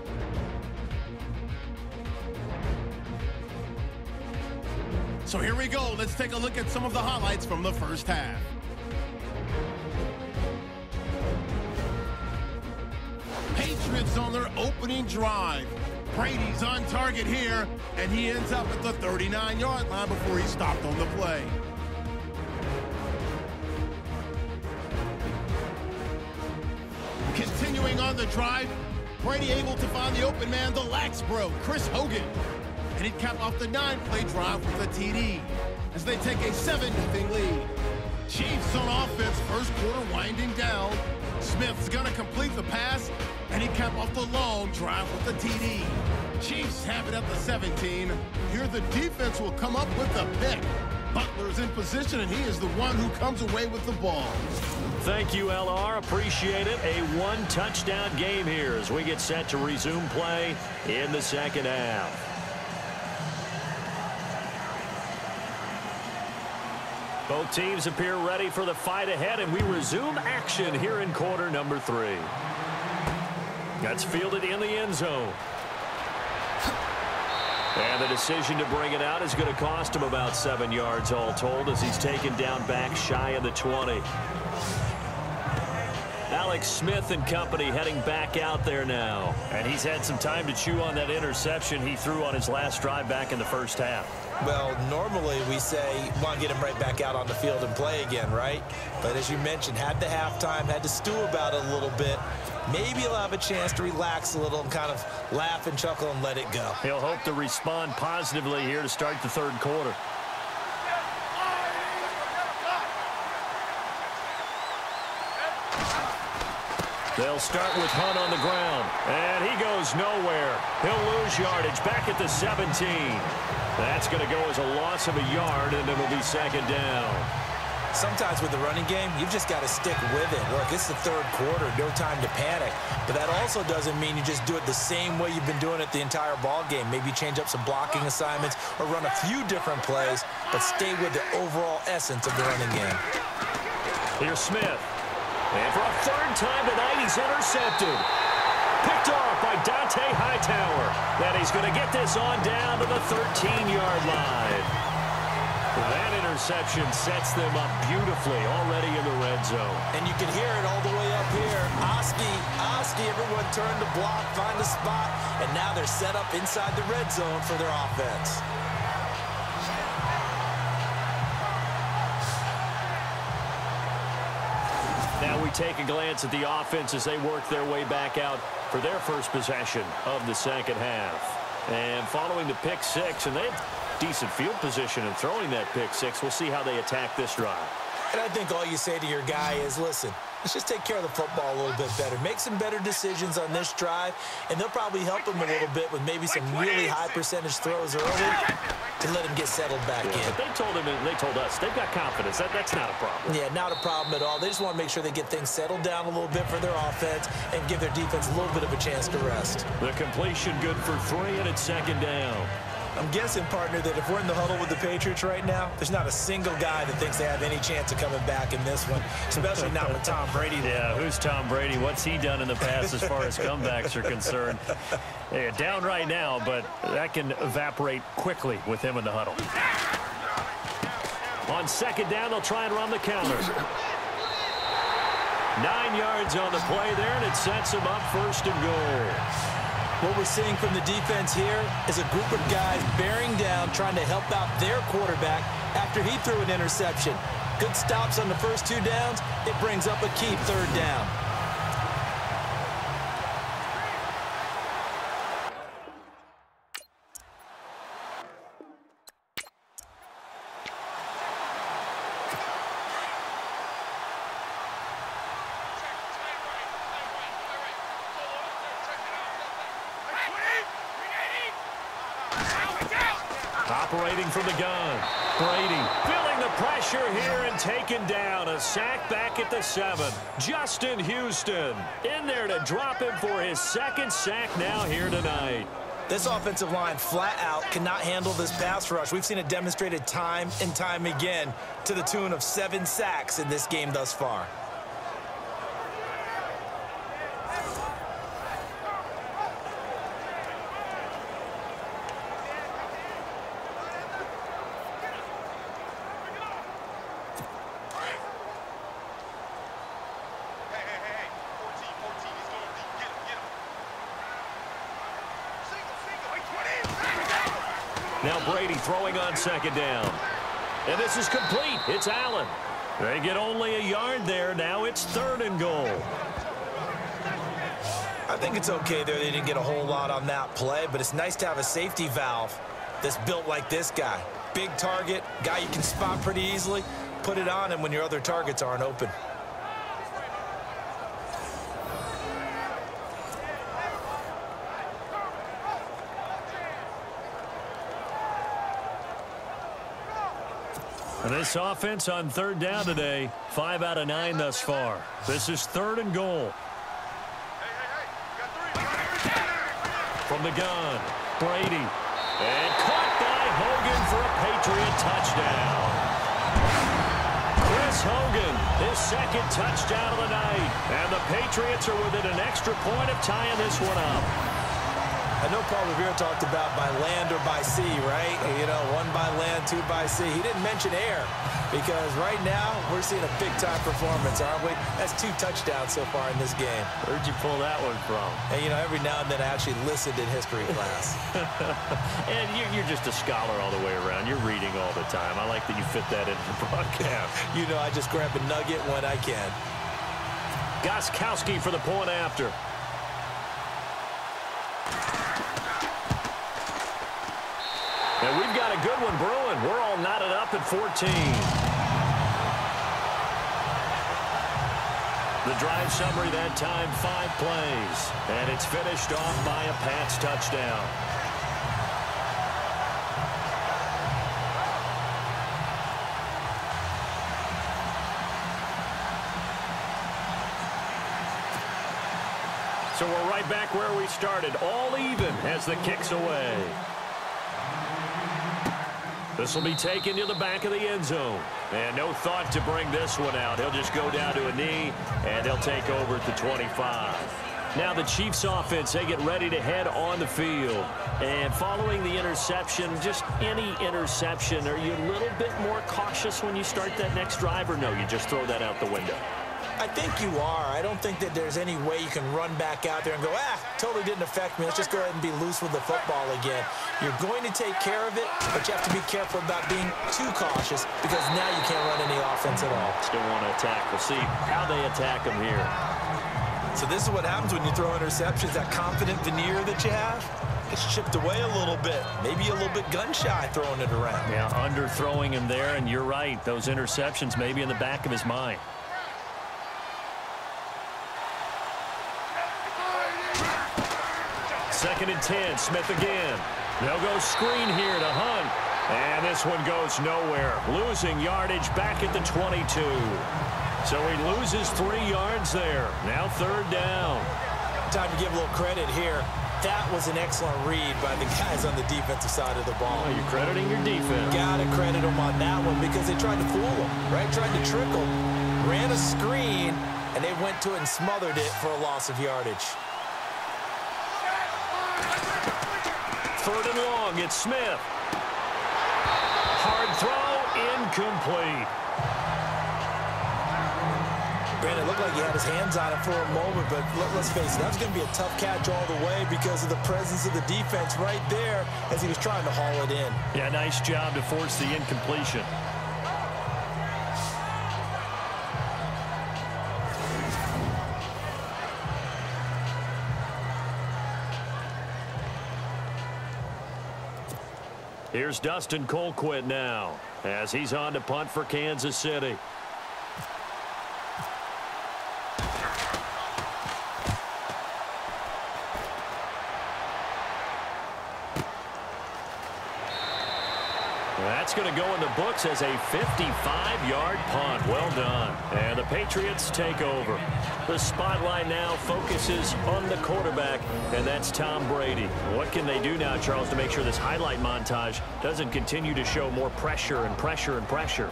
So here we go. Let's take a look at some of the highlights from the first half. Patriots on their opening drive. Brady's on target here, and he ends up at the 39-yard line before he stopped on the play. Continuing on the drive, Brady able to find the open man, the lax bro, Chris Hogan. And he'd cap off the 9-play drive with a TD as they take a 7-0 lead. Chiefs on offense, first quarter winding down. Smith's gonna complete the pass, and he capped off the long drive with the TD. Chiefs have it at the 17. Here the defense will come up with the pick. Butler's in position, and he is the one who comes away with the ball. Thank you, LR. Appreciate it. A one-touchdown game here as we get set to resume play in the second half. Both teams appear ready for the fight ahead, and we resume action here in quarter number 3. That's fielded in the end zone. And the decision to bring it out is going to cost him about 7 yards all told as he's taken down back shy of the 20. Alex Smith and company heading back out there now. And he's had some time to chew on that interception he threw on his last drive back in the first half. Well, normally we say, want to get him right back out on the field and play again, right? But as you mentioned, had the halftime, had to stew about it a little bit. Maybe he'll have a chance to relax a little and kind of laugh and chuckle and let it go. He'll hope to respond positively here to start the third quarter. They'll start with Hunt on the ground, and he goes nowhere. He'll lose yardage back at the 17. That's going to go as a loss of a yard, and it'll be second down. Sometimes with the running game, you've just got to stick with it. Look, it's the third quarter, no time to panic. But that also doesn't mean you just do it the same way you've been doing it the entire ball game. Maybe change up some blocking assignments or run a few different plays, but stay with the overall essence of the running game. Here's Smith. And for a third time tonight, he's intercepted. Picked off by Dante Hightower. And he's going to get this on down to the 13-yard line. That interception sets them up beautifully already in the red zone. And you can hear it all the way up here. Oski, everyone turned to block, find a spot, and now they're set up inside the red zone for their offense. Now we take a glance at the offense as they work their way back out for their first possession of the second half. And following the pick six, and they have decent field position in throwing that pick six. We'll see how they attack this drive. And I think all you say to your guy is, listen, let's just take care of the football a little bit better. Make some better decisions on this drive, and they'll probably help him a little bit with maybe some really high percentage throws early to let him get settled back in. But they told him, and they told us, they've got confidence. That's not a problem. Yeah, not a problem at all. They just want to make sure they get things settled down a little bit for their offense and give their defense a little bit of a chance to rest. The completion good for 3, and it's second down. I'm guessing, partner, that if we're in the huddle with the Patriots right now, there's not a single guy that thinks they have any chance of coming back in this one, especially not with Tom Brady. Yeah, who's Tom Brady? What's he done in the past as far as comebacks are concerned? Yeah, down right now, but that can evaporate quickly with him in the huddle. On second down, they'll try and run the counter. 9 yards on the play there, and it sets him up first and goal. What we're seeing from the defense here is a group of guys bearing down, trying to help out their quarterback after he threw an interception. Good stops on the first 2 downs. It brings up a key third down. Operating from the gun. Brady feeling the pressure here and taken down. A sack back at the 7. Justin Houston in there to drop him for his second sack now here tonight. This offensive line flat out cannot handle this pass rush. We've seen it demonstrated time and time again to the tune of 7 sacks in this game thus far. Now Brady throwing on second down. And this is complete. It's Allen. They get only a yard there. Now it's 3rd and goal. I think it's okay there. They didn't get a whole lot on that play, but it's nice to have a safety valve that's built like this guy. Big target, guy you can spot pretty easily. put it on him when your other targets aren't open. This offense on third down today, 5 out of 9 thus far. This is 3rd and goal. From the gun, Brady. And caught by Hogan for a Patriot touchdown. Chris Hogan, his 2nd touchdown of the night. And the Patriots are within an extra point of tying this one up. I know Paul Revere talked about by land or by sea, right? You know, 1 by land, 2 by sea. He didn't mention air because right now we're seeing a big-time performance, aren't we? That's 2 touchdowns so far in this game. Where'd you pull that one from? And, you know, every now and then I actually listened in history class. And you're just a scholar all the way around. You're reading all the time. I like that you fit that into the broadcast. You know, I just grab a nugget when I can. Gostkowski for the point after. And we've got a good one brewing. We're all knotted up at 14. The drive summary that time, 5 plays. And it's finished off by a Pats touchdown. So we're right back where we started, all even as the kick's away. This will be taken to the back of the end zone. And no thought to bring this one out. He'll just go down to a knee, and they'll take over at the 25. Now the Chiefs offense, they get ready to head on the field. And following the interception, just any interception, are you a little bit more cautious when you start that next drive, or no, you just throw that out the window? I think you are. I don't think that there's any way you can run back out there and go, totally didn't affect me. Let's just go ahead and be loose with the football again. You're going to take care of it, but you have to be careful about being too cautious because now you can't run any offense at all. Still want to attack. We'll see how they attack them here. So this is what happens when you throw interceptions. That confident veneer that you have gets chipped away a little bit. Maybe a little bit gun-shy throwing it around. Yeah, underthrowing him there, and you're right. Those interceptions may be in the back of his mind. Second and 10, Smith again. They'll go screen here to Hunt. And this one goes nowhere. Losing yardage back at the 22. So he loses 3 yards there. Now 3rd down. Time to give a little credit here. That was an excellent read by the guys on the defensive side of the ball. Oh, you're crediting your defense. Got to credit them on that one because they tried to fool them, right? Tried to trick them. Ran a screen, and they went to it and smothered it for a loss of yardage. 3rd and long, it's Smith. Hard throw, incomplete. Brandon, it looked like he had his hands on it for a moment, but let's face it, that was going to be a tough catch all the way because of the presence of the defense right there as he was trying to haul it in. Yeah, nice job to force the incompletion. Here's Dustin Colquitt now as he's on to punt for Kansas City. That's going to go in the books as a 55-yard punt. Well done. And the Patriots take over. The spotlight now focuses on the quarterback, and that's Tom Brady. What can they do now, Charles, to make sure this highlight montage doesn't continue to show more pressure and pressure and pressure?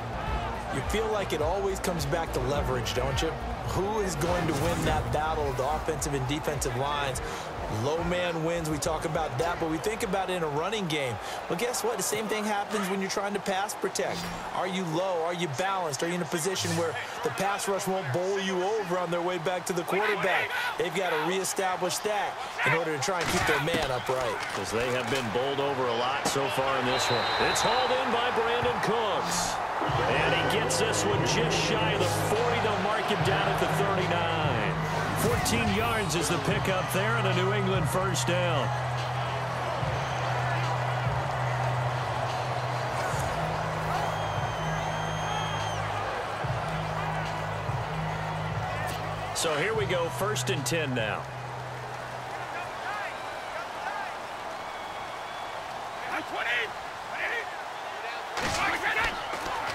You feel like it always comes back to leverage, don't you? Who is going to win that battle of the offensive and defensive lines? Low man wins. We talk about that, but we think about it in a running game. Well, guess what? The same thing happens when you're trying to pass protect. Are you low? Are you balanced? Are you in a position where the pass rush won't bowl you over on their way back to the quarterback? They've got to reestablish that in order to try and keep their man upright. Because they have been bowled over a lot so far in this one. It's hauled in by Brandon Cooks. And he gets this one just shy of the 40. They'll mark him down at the 39. 14 yards is the pickup there and a New England first down. So here we go, 1st and 10 now.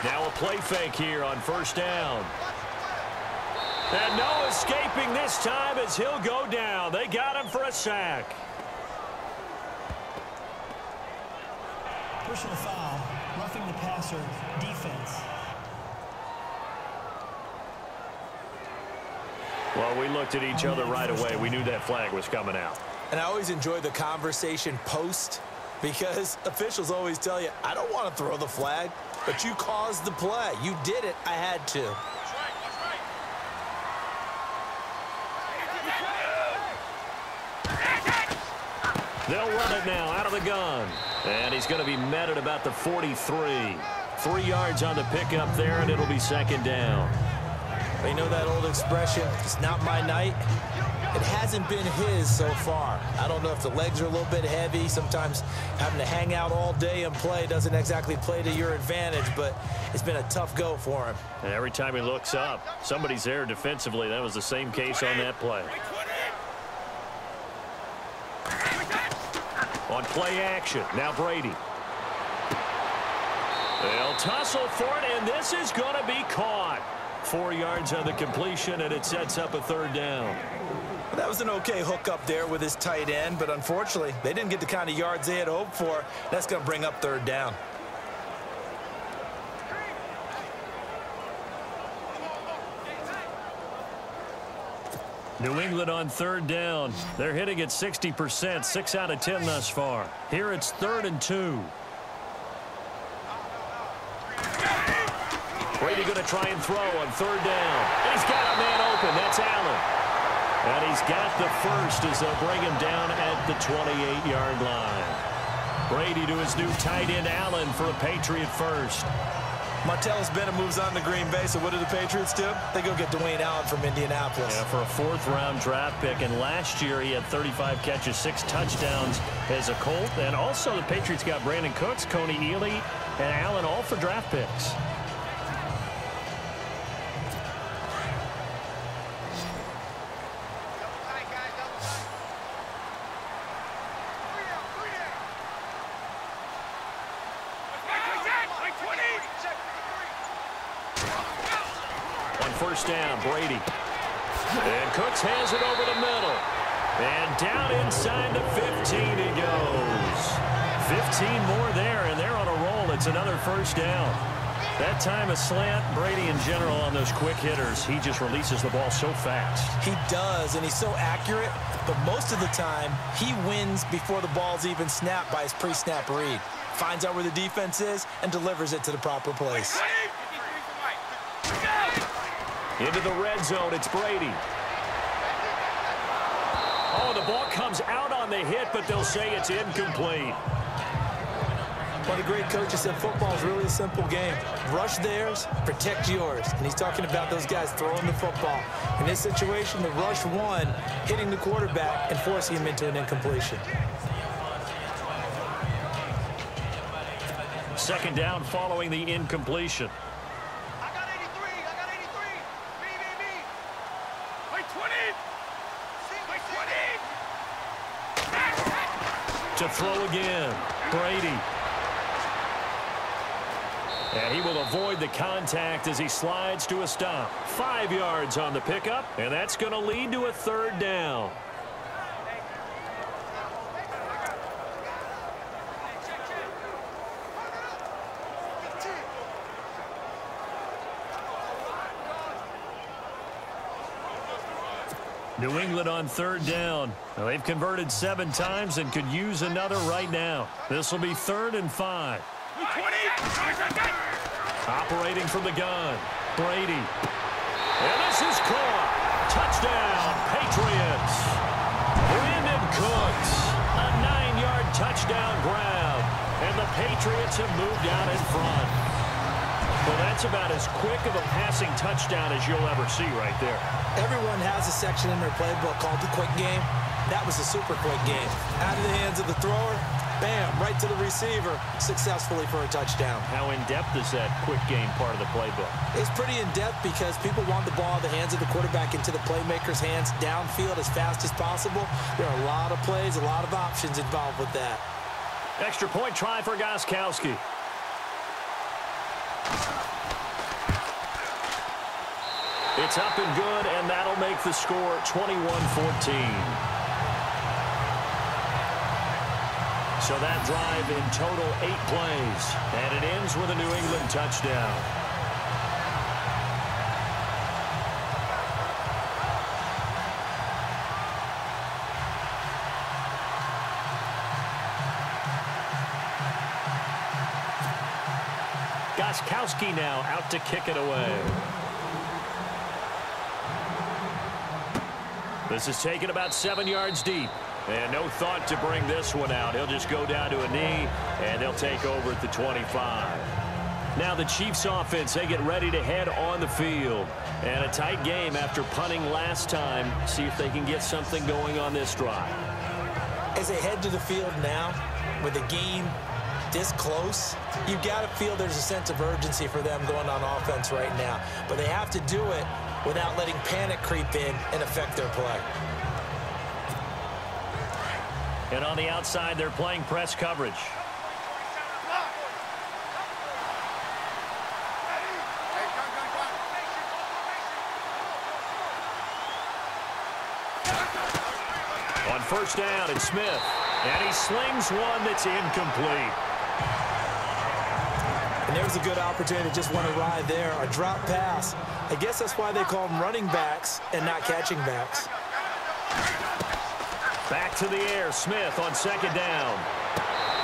Now a play fake here on 1st down. And no escaping this time as he'll go down. They got him for a sack. Personal foul, roughing the passer, defense. Well, we looked at each other right away. We knew that flag was coming out. And I always enjoy the conversation post because officials always tell you, I don't want to throw the flag, but you caused the play. You did it. I had to. They'll run it now out of the gun. And he's going to be met at about the 43. 3 yards on the pickup there, and it'll be 2nd down. You know that old expression, it's not my night? It hasn't been his so far. I don't know if the legs are a little bit heavy. Sometimes having to hang out all day and play doesn't exactly play to your advantage, but it's been a tough go for him. And every time he looks up, somebody's there defensively. That was the same case on that play. On play action, now Brady. They'll tussle for it, and this is going to be caught. 4 yards on the completion, and it sets up a 3rd down. That was an okay hook up there with his tight end, but unfortunately, they didn't get the kind of yards they had hoped for. That's going to bring up 3rd down. New England on 3rd down. They're hitting at 60%, 6 out of 10 thus far. Here it's 3rd and 2. Brady going to try and throw on 3rd down. And he's got a man open. That's Allen. And he's got the first as they'll bring him down at the 28-yard line. Brady to his new tight end, Allen, for a Patriot first. Martellus Bennett moves on to Green Bay, so what do the Patriots do? They go get Dwayne Allen from Indianapolis. Yeah, for a 4th-round draft pick, and last year he had 35 catches, 6 touchdowns as a Colt. And also the Patriots got Brandon Cooks, Coney Ealy, and Allen all for draft picks. First down, Brady. And Cooks has it over the middle. And down inside the 15 he goes. 15 more there, and they're on a roll. It's another 1st down. That time a slant, Brady in general on those quick hitters, he just releases the ball so fast. He does, and he's so accurate, but most of the time he wins before the ball's even snapped by his pre-snap read. Finds out where the defense is and delivers it to the proper place. Into the red zone, it's Brady. Oh, the ball comes out on the hit, but they'll say it's incomplete. One of the great coaches said football is really a simple game. Rush theirs, protect yours. And he's talking about those guys throwing the football. In this situation, the rush one, hitting the quarterback and forcing him into an incompletion. 2nd down following the incompletion. To throw again, Brady. And he will avoid the contact as he slides to a stop. 5 yards on the pickup, and that's going to lead to a 3rd down. New England on 3rd down. Now, they've converted 7 times and could use another right now. This will be 3rd and 5. Operating from the gun, Brady. And this is caught. Touchdown, Patriots. Brandon Cooks, a 9-yard touchdown grab. And the Patriots have moved out in front. Well, that's about as quick of a passing touchdown as you'll ever see right there. Everyone has a section in their playbook called the quick game. That was a super quick game. Out of the hands of the thrower, bam, right to the receiver, successfully for a touchdown. How in-depth is that quick game part of the playbook? It's pretty in-depth because people want the ball in the hands of the quarterback into the playmaker's hands downfield as fast as possible. There are a lot of plays, a lot of options involved with that. Extra point try for Gostkowski. It's up and good, and that'll make the score 21-14. So that drive in total 8 plays, and it ends with a New England touchdown. Gostkowski now out to kick it away. This is taken about 7 yards deep. And no thought to bring this one out. He'll just go down to a knee, and they'll take over at the 25. Now the Chiefs offense, they get ready to head on the field. And a tight game after punting last time. See if they can get something going on this drive. As they head to the field now, with the game this close, you've got to feel there's a sense of urgency for them going on offense right now. But they have to do it without letting panic creep in and affect their play. And on the outside, they're playing press coverage. On first down, it's Smith. And he slings one that's incomplete. And there's a good opportunity to just want to ride there. A drop pass. I guess that's why they call them running backs and not catching backs. Back to the air, Smith on second down.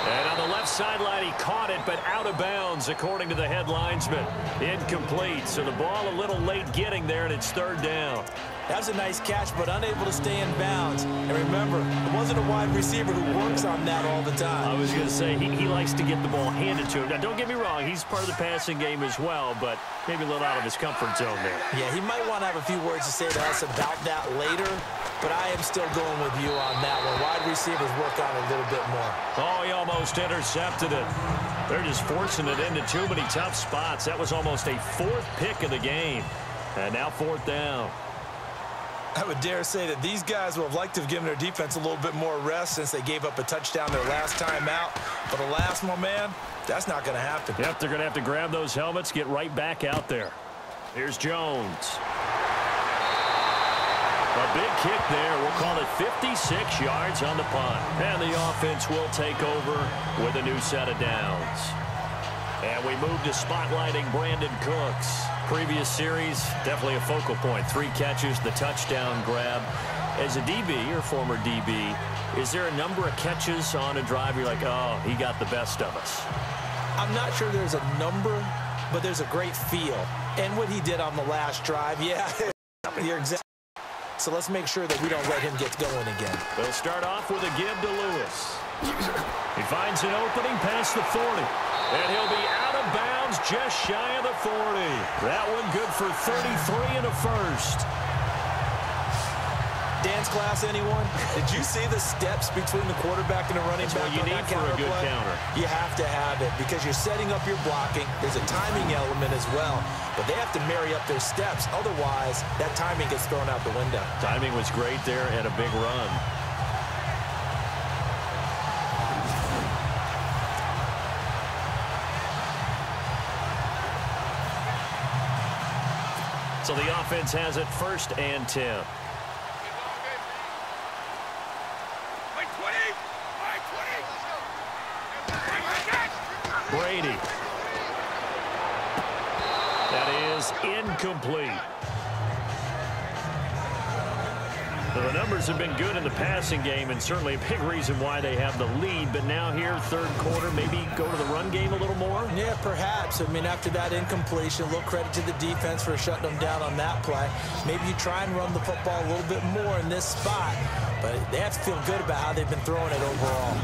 And on the left sideline, he caught it, but out of bounds, according to the head linesman. Incomplete, so the ball a little late getting there, and it's third down. That was a nice catch, but unable to stay in bounds. And remember, it wasn't a wide receiver who works on that all the time. I was going to say, he likes to get the ball handed to him. Now, don't get me wrong, he's part of the passing game as well, but maybe a little out of his comfort zone there. Yeah, he might want to have a few words to say to us about that later, but I am still going with you on that one. Wide receivers work on it a little bit more. Oh, he almost intercepted it. They're just forcing it into too many tough spots. That was almost a 4th pick of the game. And now 4th down. I would dare say that these guys would have liked to have given their defense a little bit more rest since they gave up a touchdown their last time out. But alas, my man, that's not going to happen. Yep, they're going to have to grab those helmets, get right back out there. Here's Jones. A big kick there. We'll call it 56 yards on the punt. And the offense will take over with a new set of downs. And we move to spotlighting Brandon Cooks. Previous series, definitely a focal point. 3 catches, the touchdown grab. As a DB, or former DB, is there a number of catches on a drive you're like, oh, he got the best of us? I'm not sure there's a number, but there's a great feel. And what he did on the last drive, yeah, you're exactly. So let's make sure that we don't let him get going again. They'll start off with a give to Lewis. He finds an opening past the 40. And he'll be out of bounds just shy of the 40. That one good for 33 and a first. Dance class, anyone? Did you see the steps between the quarterback and the running back? That's what you need for a good counter. You have to have it because you're setting up your blocking. There's a timing element as well. But they have to marry up their steps. Otherwise, that timing gets thrown out the window. Timing was great there and a big run. So the offense has it 1st and 10. Brady. That is incomplete. So the numbers have been good in the passing game and certainly a big reason why they have the lead. But now here, 3rd quarter, maybe go to the run game a little more? Yeah, perhaps. I mean, after that incompletion, a little credit to the defense for shutting them down on that play. Maybe you try and run the football a little bit more in this spot. But they have to feel good about how they've been throwing it overall.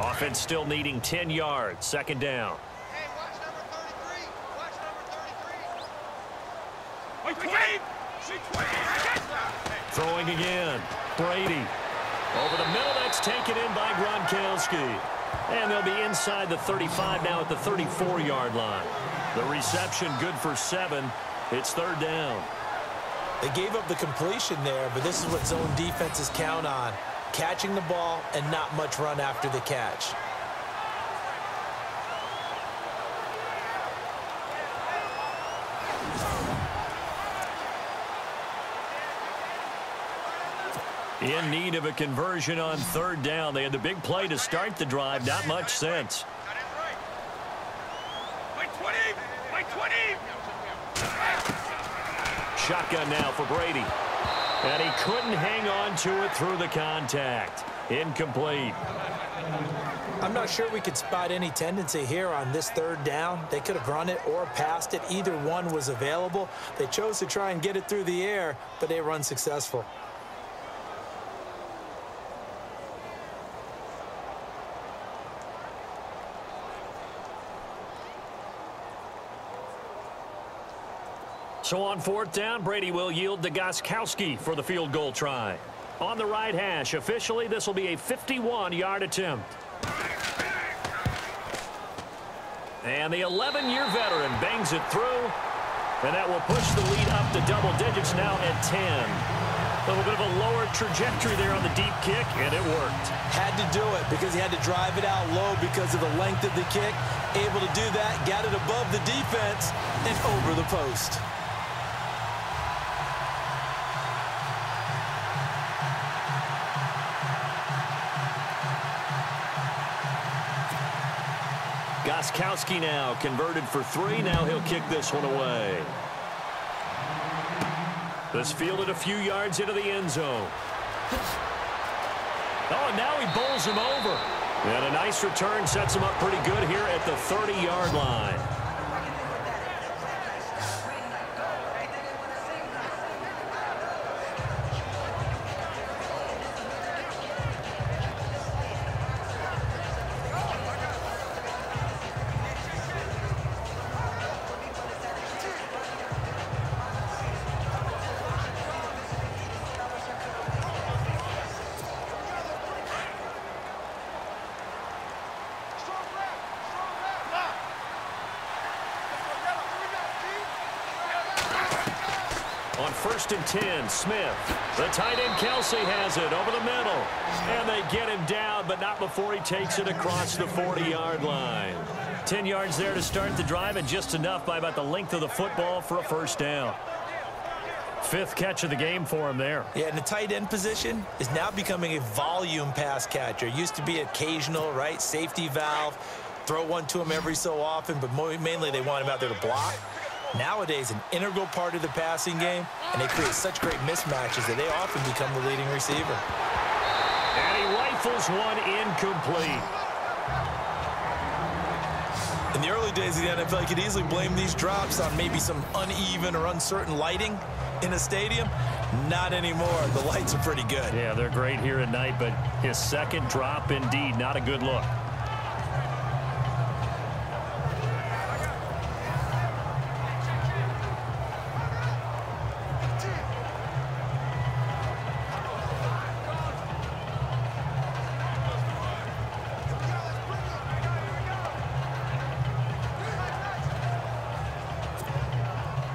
Offense still needing 10 yards. Second down. Hey, watch number 33. Watch number 33. Throwing again. Brady. Over the middle, that's taken in by Gronkowski. And they'll be inside the 35 now at the 34-yard line. The reception good for 7. It's third down. They gave up the completion there, but this is what zone defenses count on. Catching the ball and not much run after the catch. In need of a conversion on third down. They had the big play to start the drive. Not much sense. Shotgun now for Brady. And he couldn't hang on to it through the contact. Incomplete. I'm not sure we could spot any tendency here on this third down. They could have run it or passed it. Either one was available. They chose to try and get it through the air, but they were unsuccessful. So on fourth down, Brady will yield to Gostkowski for the field goal try. On the right hash, officially, this will be a 51-yard attempt. And the 11-year veteran bangs it through, and that will push the lead up to double digits now at 10. A little bit of a lower trajectory there on the deep kick, and it worked. Had to do it because he had to drive it out low because of the length of the kick. Able to do that, got it above the defense and over the post. Gostkowski now converted for 3. Now he'll kick this one away. This fielded a few yards into the end zone. Oh, and now he bowls him over. And a nice return sets him up pretty good here at the 30-yard line. On 1st and 10, Smith. The tight end, Kelsey, has it over the middle. And they get him down, but not before he takes it across the 40-yard line. 10 yards there to start the drive, and just enough by about the length of the football for a first down. 5th catch of the game for him there. Yeah, and the tight end position is now becoming a volume pass catcher. Used to be occasional, right? Safety valve. Throw one to him every so often, but mainly they want him out there to block. Nowadays, an integral part of the passing game, and they create such great mismatches that they often become the leading receiver. And he rifles one incomplete. In the early days of the NFL, you could easily blame these drops on maybe some uneven or uncertain lighting in a stadium. Not anymore. The lights are pretty good. Yeah, they're great here at night, but his second drop, indeed, not a good look.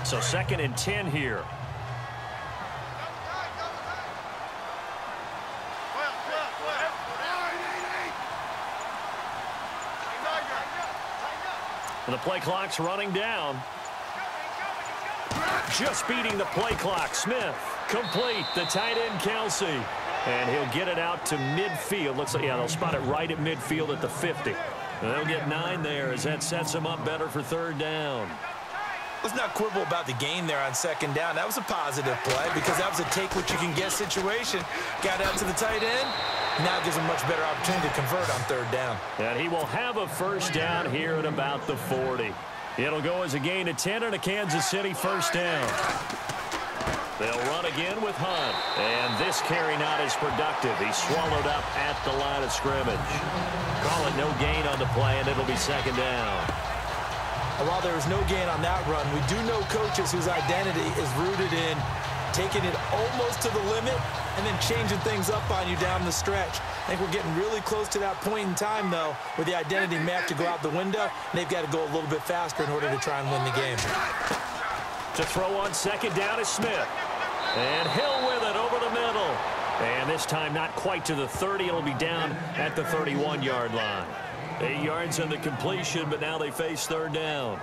So 2nd and 10 here. And the play clock's running down. Just beating the play clock. Smith complete. The tight end, Kelsey. And he'll get it out to midfield. Looks like, yeah, they'll spot it right at midfield at the 50. And they'll get 9 there as that sets them up better for third down. Let's not quibble about the gain there on 2nd down. That was a positive play because that was a take-what-you-can-get situation. Got out to the tight end. Now gives him a much better opportunity to convert on 3rd down. And he will have a first down here at about the 40. It'll go as a gain of 10 and a Kansas City first down. They'll run again with Hunt. And this carry not as productive. He's swallowed up at the line of scrimmage. Call it no gain on the play, and it'll be second down. While there was no gain on that run, we do know coaches whose identity is rooted in taking it almost to the limit and then changing things up on you down the stretch. I think we're getting really close to that point in time, though, where the identity map to go out the window, and they've got to go a little bit faster in order to try and win the game. To throw on second down is Smith. And Hill with it over the middle. And this time not quite to the 30. It'll be down at the 31-yard line. 8 yards in the completion, but now they face third down.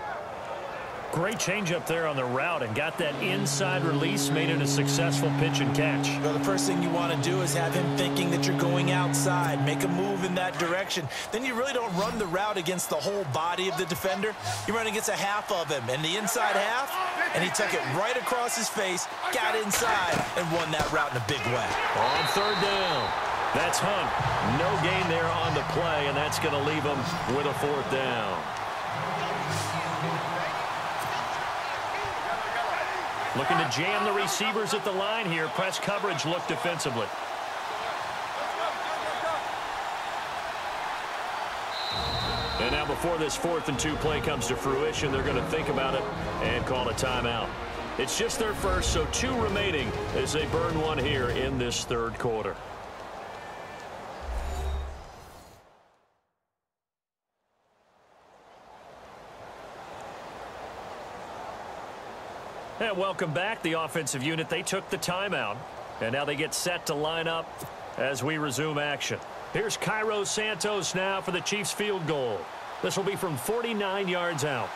Great change up there on the route and got that inside release, made it a successful pitch and catch. Well, the first thing you want to do is have him thinking that you're going outside, make a move in that direction. Then you really don't run the route against the whole body of the defender. You run against a half of him, and the inside half, and he took it right across his face, got inside, and won that route in a big way. On third down, that's Hunt. No gain there on the play, and that's going to leave him with a fourth down. Looking to jam the receivers at the line here. Press coverage look defensively. And now before this 4th and 2 play comes to fruition, they're going to think about it and call a timeout. It's just their first, so 2 remaining as they burn one here in this third quarter. And welcome back, the offensive unit. They took the timeout, and now they get set to line up as we resume action. Here's Cairo Santos now for the Chiefs field goal. This will be from 49 yards out.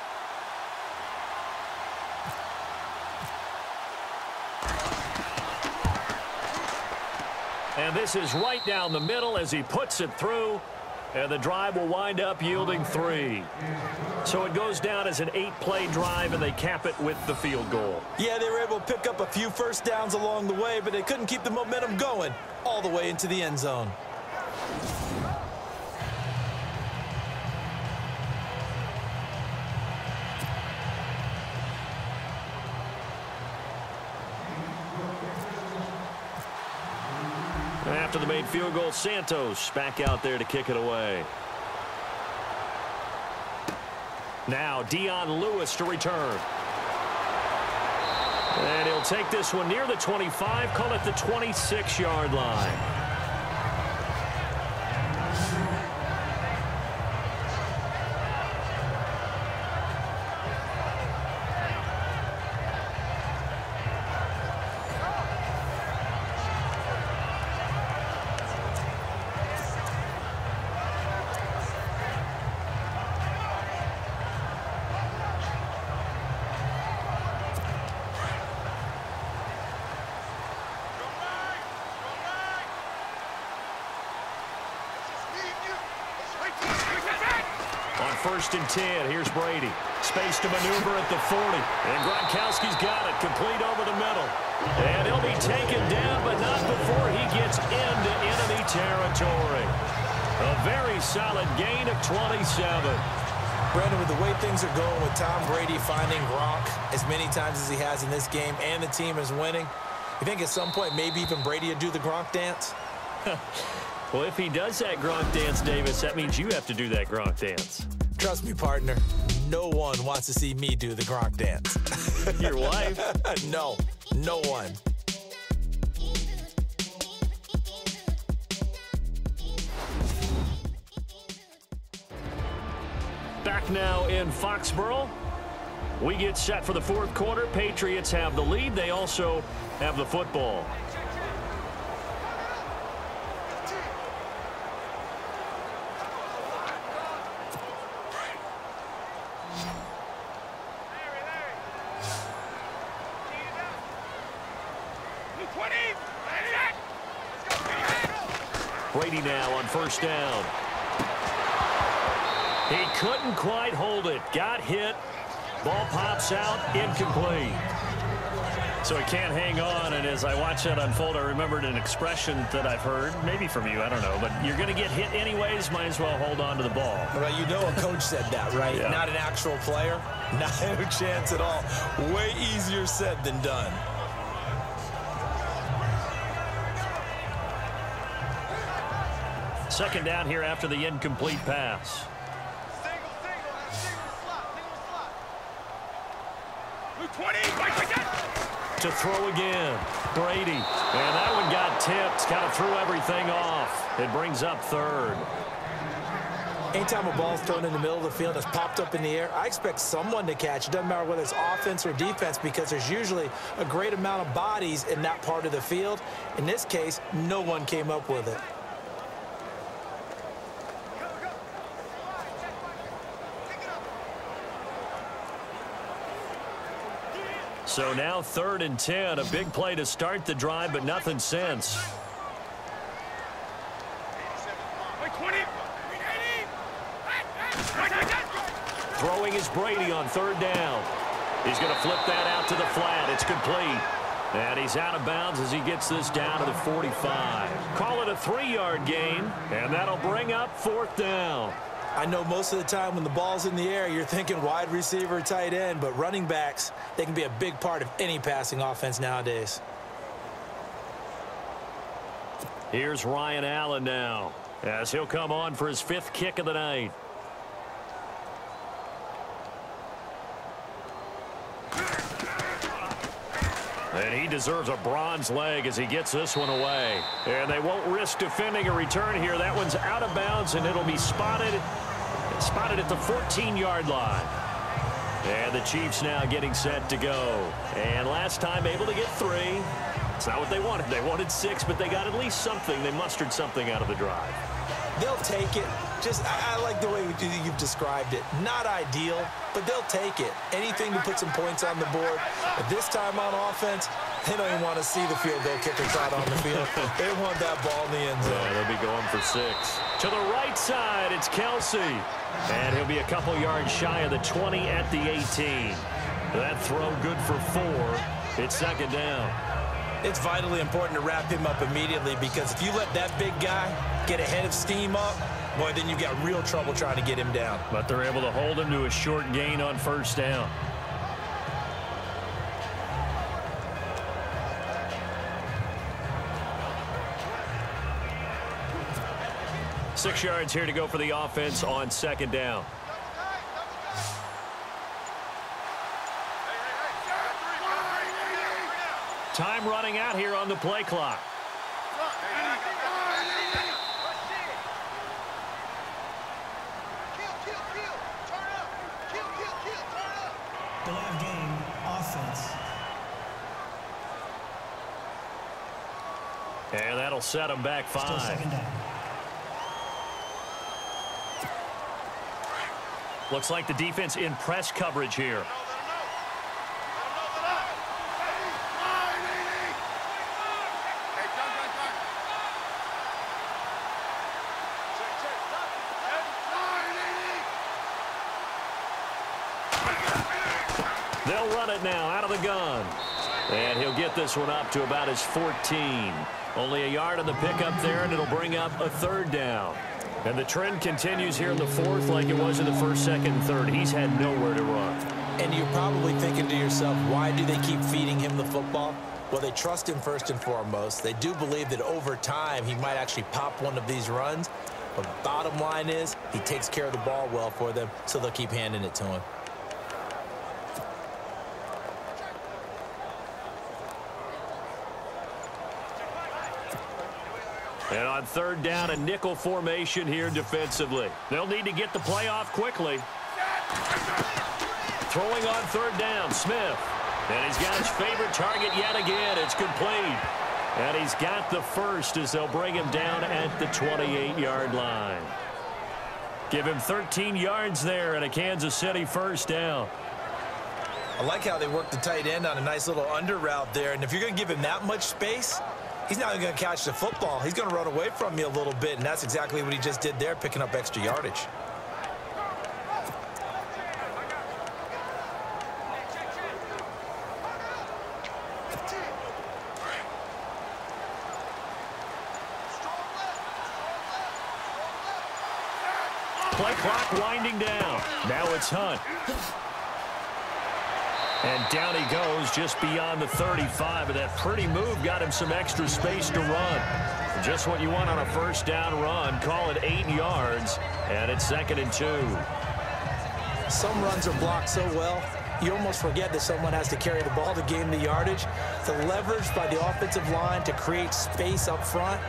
And this is right down the middle as he puts it through. And the drive will wind up yielding 3. So it goes down as an 8-play drive, and they cap it with the field goal. Yeah, they were able to pick up a few first downs along the way, but they couldn't keep the momentum going all the way into the end zone. After the made field goal, Santos back out there to kick it away. Now Dion Lewis to return. And he'll take this one near the 25, call it the 26-yard line. On 1st and 10, here's Brady. Space to maneuver at the 40. And Gronkowski's got it, complete over the middle. And he'll be taken down, but not before he gets into enemy territory. A very solid gain of 27. Brandon, with the way things are going with Tom Brady finding Gronk as many times as he has in this game and the team is winning, you think at some point maybe even Brady would do the Gronk dance? Well, if he does that Gronk dance, Davis, that means you have to do that Gronk dance. Trust me, partner, no one wants to see me do the Gronk dance. Your wife? No, no one. Back now in Foxborough. We get set for the 4th quarter. Patriots have the lead. They also have the football. Brady now on 1st down. He couldn't quite hold it. Got hit. Ball pops out. Incomplete. So he can't hang on, and as I watch that unfold, I remembered an expression that I've heard, maybe from you, I don't know, but you're going to get hit anyways, might as well hold on to the ball. Well, you know a coach said that, right? Yeah. Not an actual player. Not a chance at all. Way easier said than done. second down here after the incomplete pass. To throw again, Brady. And that one got tipped, kind of threw everything off. It brings up third. Anytime a ball's thrown in the middle of the field, it's popped up in the air, I expect someone to catch. It doesn't matter whether it's offense or defense because there's usually a great amount of bodies in that part of the field. In this case, no one came up with it. So now 3rd and 10, a big play to start the drive, but nothing since. Throwing is Brady on 3rd down. He's going to flip that out to the flat. It's complete. And he's out of bounds as he gets this down to the 45. Call it a 3-yard gain, and that'll bring up 4th down. I know most of the time when the ball's in the air, you're thinking wide receiver, tight end, but running backs, they can be a big part of any passing offense nowadays. Here's Ryan Allen now, as he'll come on for his 5th kick of the night. And he deserves a bronze leg as he gets this one away. And they won't risk defending a return here. That one's out of bounds, and it'll be spotted at the 14-yard line. And the Chiefs now getting set to go. And last time able to get 3. It's not what they wanted. They wanted 6, but they got at least something. They mustered something out of the drive. They'll take it. I like the way you've described it. Not ideal, but they'll take it. Anything to put some points on the board. But this time on offense, they don't even want to see the field goal kickers out on the field. They want that ball in the end zone. Yeah, they'll be going for 6. To the right side, it's Kelsey. And he'll be a couple yards shy of the 20 at the 18. That throw good for 4. It's 2nd down. It's vitally important to wrap him up immediately because if you let that big guy get ahead of steam up, boy, then you've got real trouble trying to get him down. But they're able to hold him to a short gain on 1st down. Six yards here to go for the offense on 2nd down. Time running out here on the play clock. Delay of game, offense. And that'll set them back 5. Still 2nd down. Looks like the defense in press coverage here. They'll run it now out of the gun. And he'll get this one up to about his 14. Only a yard on the pickup there, and it'll bring up a 3rd down. And the trend continues here in the 4th like it was in the 1st, 2nd, and 3rd. He's had nowhere to run. And you're probably thinking to yourself, why do they keep feeding him the football? Well, they trust him first and foremost. They do believe that over time he might actually pop one of these runs. But bottom line is he takes care of the ball well for them, so they'll keep handing it to him. And on 3rd down, a nickel formation here defensively. They'll need to get the play off quickly. Throwing on 3rd down, Smith. And he's got his favorite target yet again. It's complete. And he's got the 1st as they'll bring him down at the 28-yard line. Give him 13 yards there and a Kansas City 1st down. I like how they work the tight end on a nice little under route there. And if you're going to give him that much space, he's not even going to catch the football. He's going to run away from you a little bit, and that's exactly what he just did there, picking up extra yardage. Play clock winding down. Now it's Hunt. And down he goes just beyond the 35. And that pretty move got him some extra space to run. Just what you want on a first down run. Call it 8 yards. And it's 2nd and 2. Some runs are blocked so well, you almost forget that someone has to carry the ball to gain the yardage. The leverage by the offensive line to create space up front,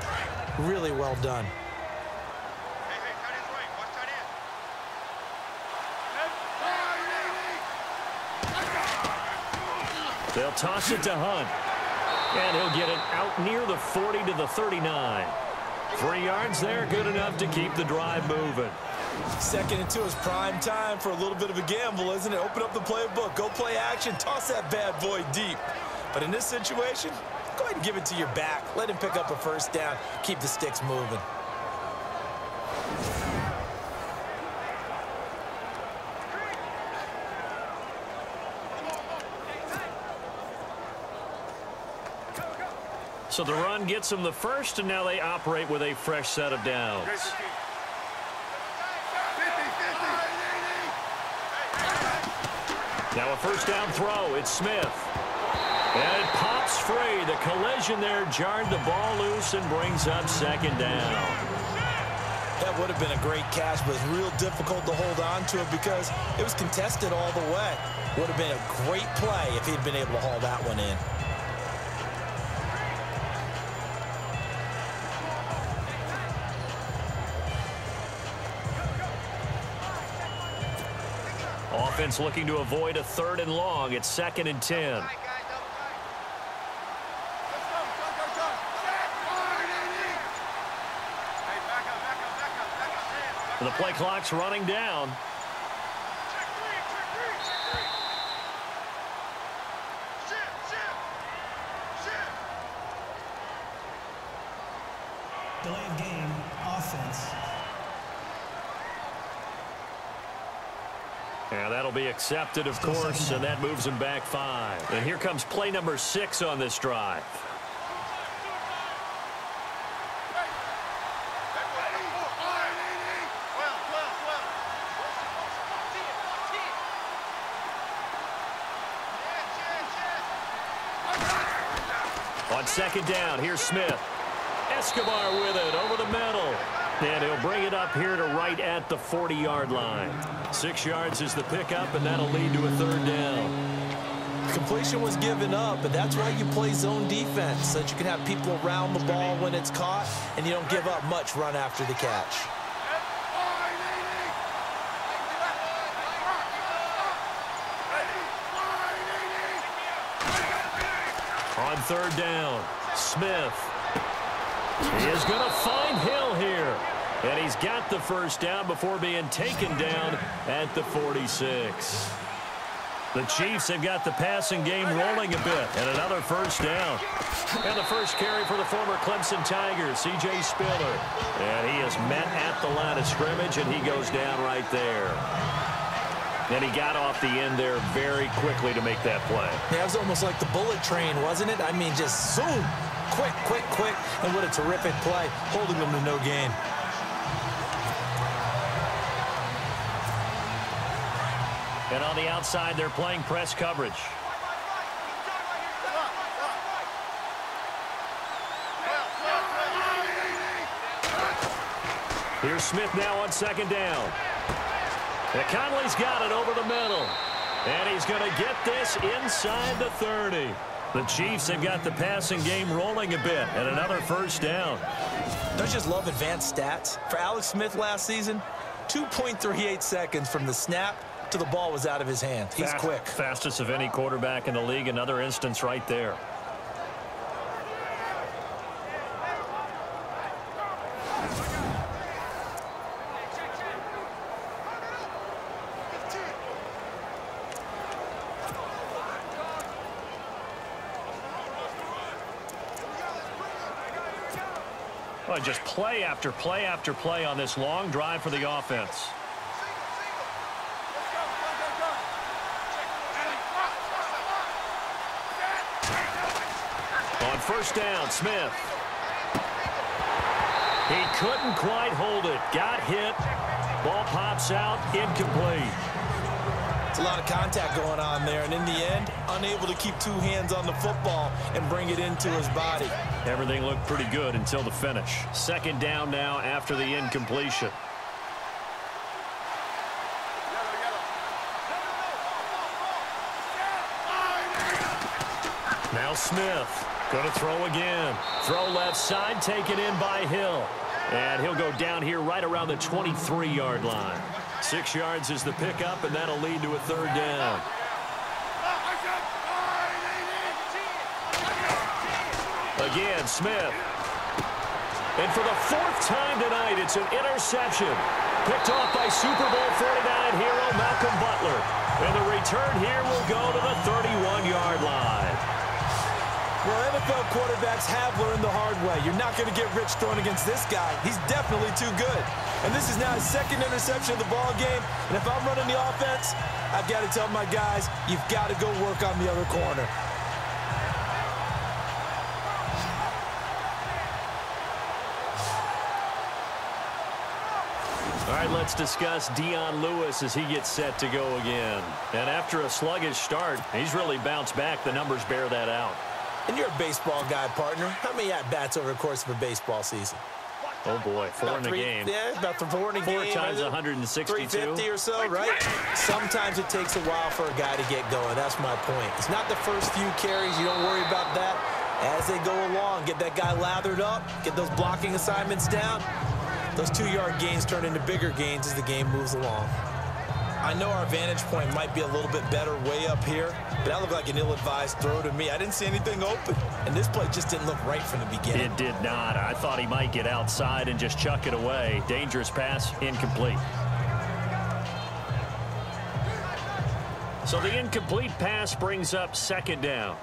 really well done. They'll toss it to Hunt. And he'll get it out near the 40 to the 39. 3 yards there, good enough to keep the drive moving. 2nd and 2 is prime time for a little bit of a gamble, isn't it? Open up the playbook, go play action, toss that bad boy deep. But in this situation, go ahead and give it to your back. Let him pick up a first down, keep the sticks moving. So the run gets them the first, and now they operate with a fresh set of downs. Now a first down throw. It's Smith. And it pops free. The collision there jarred the ball loose and brings up 2nd down. That would have been a great catch, but it's real difficult to hold on to it because it was contested all the way. Would have been a great play if he'd been able to haul that one in. Offense looking to avoid a 3rd and long. It's 2nd and 10. The play clock's running down. Delay of game, offense. And that'll be accepted, of course, and that moves him back 5. And here comes play number 6 on this drive. On 2nd down, here's Smith. Escobar with it over the middle. And he'll bring it up here to right at the 40-yard line. 6 yards is the pickup, and that'll lead to a 3rd down. Completion was given up, but that's why you play zone defense, so that you can have people around the ball when it's caught, and you don't give up much run after the catch. On 3rd down, Smith. He is going to find Hill here. And he's got the first down before being taken down at the 46. The Chiefs have got the passing game rolling a bit. And another first down. And the first carry for the former Clemson Tigers, C.J. Spiller. And he is met at the line of scrimmage, and he goes down right there. And he got off the end there very quickly to make that play. Yeah, it was almost like the bullet train, wasn't it? I mean, just zoom. Quick, quick, quick. And what a terrific play, holding them to no gain. And on the outside, they're playing press coverage. Here's Smith now on 2nd down. And Conley's got it over the middle. And he's going to get this inside the 30. The Chiefs have got the passing game rolling a bit. And another first down. Don't you just love advanced stats? For Alex Smith last season, 2.38 seconds from the snap to the ball was out of his hand. He's quick. Fastest of any quarterback in the league. Another instance right there. Well, just play after play after play on this long drive for the offense. On first down, Smith. He couldn't quite hold it. Got hit. Ball pops out. Incomplete. It's A lot of contact going on there, and in the end, unable to keep two hands on the football and bring it into his body. Everything looked pretty good until the finish. Second down now after the incompletion. Now Smith going to throw again. Throw left side, taken in by Hill. And he'll go down here right around the 23-yard line. 6 yards is the pickup, and that'll lead to a third down. Again, Smith. And for the 4th time tonight, it's an interception. Picked off by Super Bowl 49 hero Malcolm Butler. And the return here will go to the 31-yard line. Well, NFL quarterbacks have learned the hard way. You're not going to get rich throwing against this guy. He's definitely too good. And this is now his 2nd interception of the ball game. And if I'm running the offense, I've got to tell my guys, you've got to go work on the other corner. All right, let's discuss Dion Lewis as he gets set to go again. And after a sluggish start, he's really bounced back. The numbers bear that out. And you're a baseball guy, partner. How many at-bats over the course of a baseball season? Oh, boy, 4 in a game. Yeah, about 4 in a game. 4 times 162. 350 or so, right? Sometimes it takes a while for a guy to get going. That's my point. It's not the first few carries. You don't worry about that. As they go along, get that guy lathered up, get those blocking assignments down. Those 2-yard gains turn into bigger gains as the game moves along. I know our vantage point might be a little bit better way up here, but that looked like an ill-advised throw to me. I didn't see anything open, and this play just didn't look right from the beginning. It did not. I thought he might get outside and just chuck it away. Dangerous pass, incomplete. So the incomplete pass brings up 2nd down.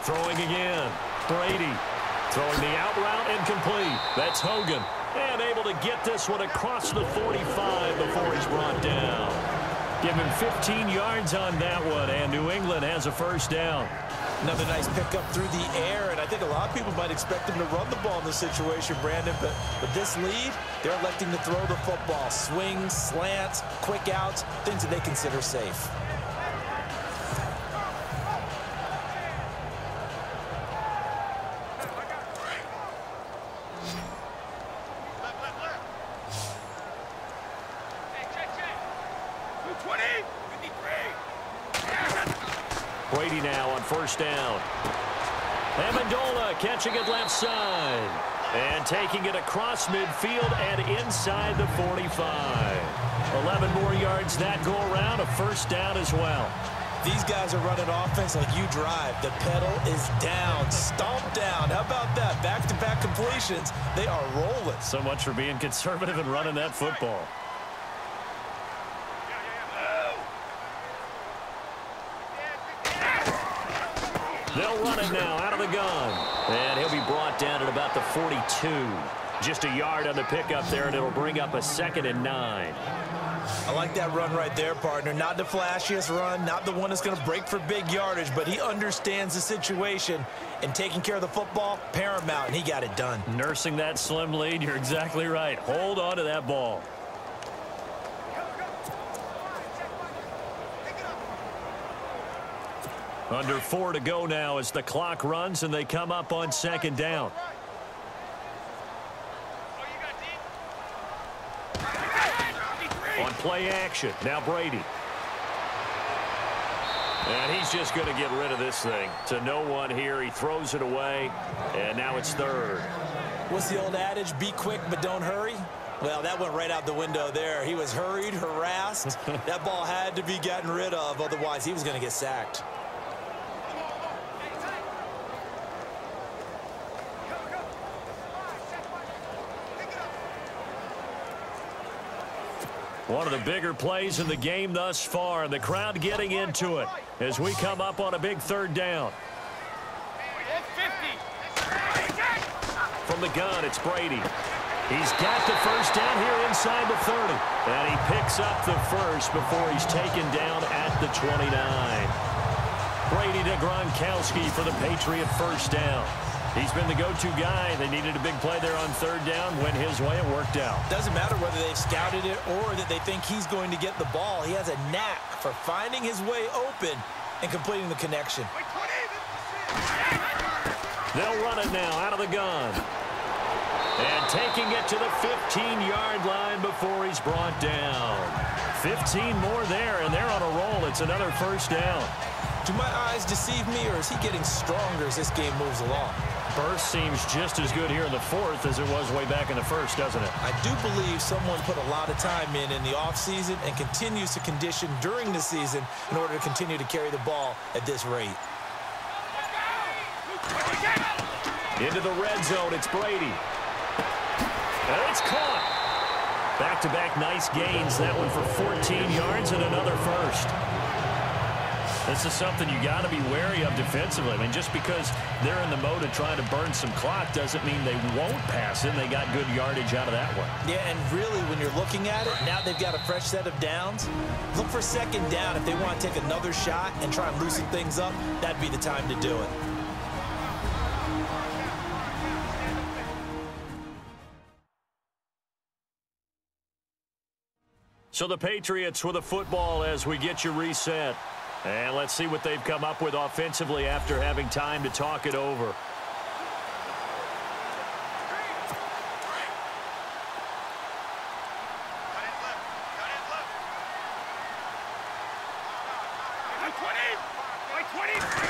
Throwing again. Brady. Throwing the out route, incomplete. That's Hogan. And able to get this one across the 45 before he's brought down. Give him 15 yards on that one, and New England has a first down. Another nice pickup through the air, and I think a lot of people might expect him to run the ball in this situation, Brandon, but with this lead, they're electing to throw the football. Swings, slants, quick outs, things that they consider safe. Brady now on first down. Amendola catching it left side. And taking it across midfield and inside the 45. 11 more yards that go around, a first down as well. These guys are running offense like you drive. The pedal is down, stomp down. How about that? Back-to-back completions. They are rolling. So much for being conservative and running that football. They'll run it now out of the gun. And he'll be brought down at about the 42. Just a yard on the pickup there, and it'll bring up a 2nd and 9. I like that run right there, partner. Not the flashiest run, not the one that's going to break for big yardage, but he understands the situation, and taking care of the football, paramount, and he got it done. Nursing that slim lead, you're exactly right. Hold on to that ball. Under 4 to go now as the clock runs and they come up on 2nd down. On play action, now Brady. And he's just going to get rid of this thing. To no one here, he throws it away, and now it's 3rd. What's the old adage, be quick but don't hurry? Well, that went right out the window there. He was hurried, harassed. That ball had to be gotten rid of, otherwise he was going to get sacked. One of the bigger plays in the game thus far, and the crowd getting into it as we come up on a big 3rd down. From the gun, it's Brady. He's got the first down here inside the 30. And he picks up the first before he's taken down at the 29. Brady to Gronkowski for the Patriot first down. He's been the go-to guy. They needed a big play there on third down. Went his way. It worked out. Doesn't matter whether they've scouted it or that they think he's going to get the ball. He has a knack for finding his way open and completing the connection. They'll run it now out of the gun. And taking it to the 15-yard line before he's brought down. 15 more there, and they're on a roll. It's another first down. Do my eyes deceive me, or is he getting stronger as this game moves along? Burst seems just as good here in the fourth as it was way back in the first, doesn't it? I do believe someone put a lot of time in the offseason and continues to condition during the season in order to continue to carry the ball at this rate. Into the red zone, it's Brady. And it's caught. Back-to-back nice gains. That one for 14 yards and another first. This is something you got to be wary of defensively. I mean, just because they're in the mode of trying to burn some clock doesn't mean they won't pass it. They got good yardage out of that one. Yeah, and really, when you're looking at it, now they've got a fresh set of downs. Look for second down. If they want to take another shot and try and loosen things up, that'd be the time to do it. So the Patriots with a football as we get you reset. And let's see what they've come up with offensively after having time to talk it over.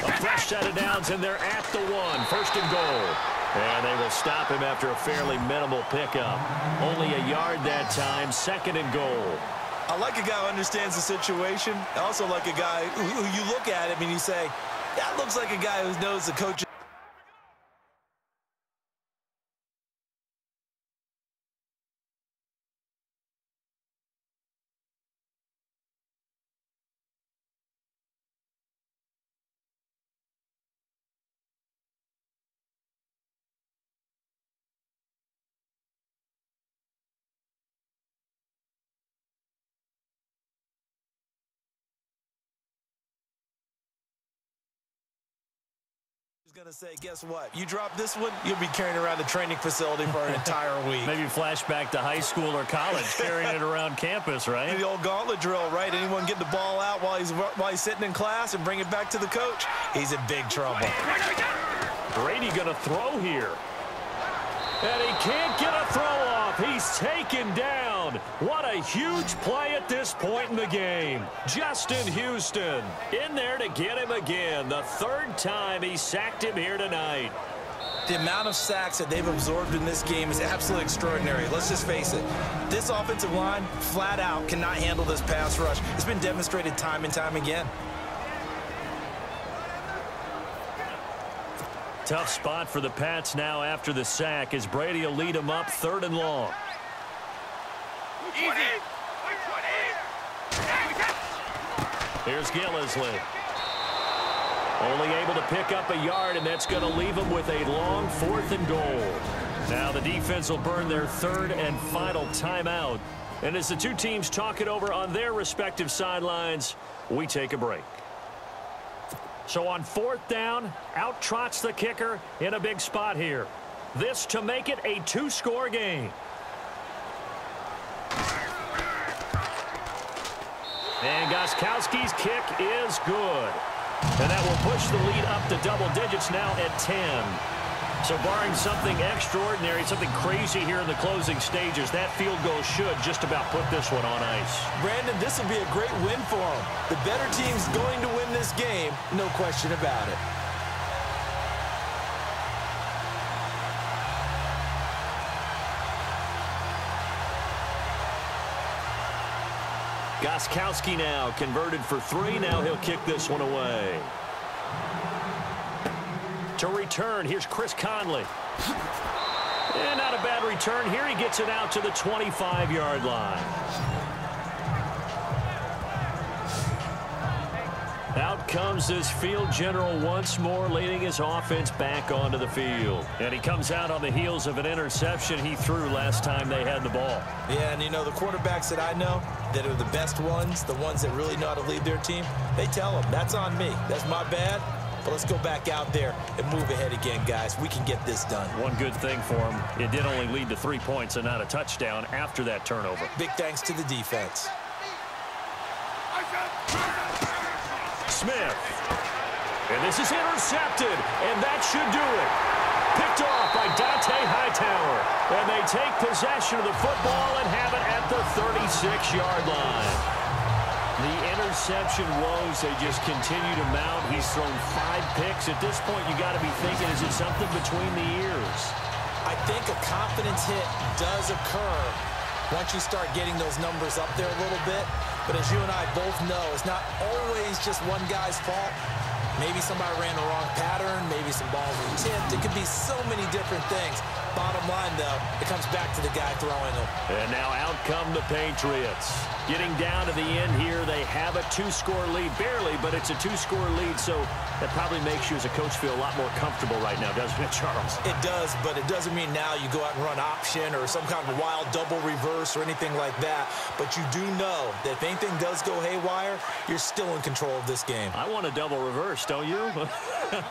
A fresh set of downs, and they're at the one. First and goal. And they will stop him after a fairly minimal pickup. Only a yard that time. Second and goal. I like a guy who understands the situation. I also like a guy who you look at him and you say, that looks like a guy who knows the coach. Going to say, guess what? You drop this one, you'll be carrying around the training facility for an entire week. Maybe flashback to high school or college, carrying it around campus, right? The old gauntlet drill, right? Anyone get the ball out while he's sitting in class and bring it back to the coach? He's in big trouble. Brady going to throw here. And he can't get a throw off. He's taken down. What a huge play at this point in the game. Justin Houston in there to get him again. The third time he sacked him here tonight. The amount of sacks that they've absorbed in this game is absolutely extraordinary. Let's just face it. This offensive line, flat out, cannot handle this pass rush. It's been demonstrated time and time again. Tough spot for the Pats now after the sack as Brady will lead them up third and long. Here's Gillisley. Only able to pick up a yard, and that's going to leave them with a long fourth and goal. Now the defense will burn their third and final timeout. And as the two teams talk it over on their respective sidelines, we take a break. So on fourth down, out trots the kicker in a big spot here. This to make it a two-score game. And Gostkowski's kick is good. And that will push the lead up to double digits now at 10. So barring something extraordinary, something crazy here in the closing stages, that field goal should just about put this one on ice. Brandon, this will be a great win for them. The better team's going to win this game, no question about it. Gostkowski now converted for 3. Now he'll kick this one away. To return, here's Chris Conley. And not a bad return here. He gets it out to the 25-yard line. Out comes this field general once more, leading his offense back onto the field. And he comes out on the heels of an interception he threw last time they had the ball. Yeah, and you know, the quarterbacks that I know that are the best ones, the ones that really know how to lead their team, they tell them, that's on me. That's my bad. But let's go back out there and move ahead again, guys. We can get this done. One good thing for him, it did only lead to 3 points and not a touchdown after that turnover. Big thanks to the defense. Smith. And this is intercepted, and that should do it. Picked off by Dante Hightower. And they take possession of the football and have it at the 36-yard line. The interception woes, they just continue to mount. He's thrown 5 picks. At this point, you got to be thinking, is it something between the ears? I think a confidence hit does occur once you start getting those numbers up there a little bit. But as you and I both know, it's not always just one guy's fault. Maybe somebody ran the wrong pattern. Maybe some balls were tipped. It could be so many different things. Bottom line, though, it comes back to the guy throwing them. And now out come the Patriots. Getting down to the end here, they have a 2-score lead. Barely, but it's a 2-score lead, so that probably makes you as a coach feel a lot more comfortable right now, doesn't it, Charles? It does, but it doesn't mean now you go out and run option or some kind of wild double reverse or anything like that. But you do know that if anything does go haywire, you're still in control of this game. I want a double reverse, don't you?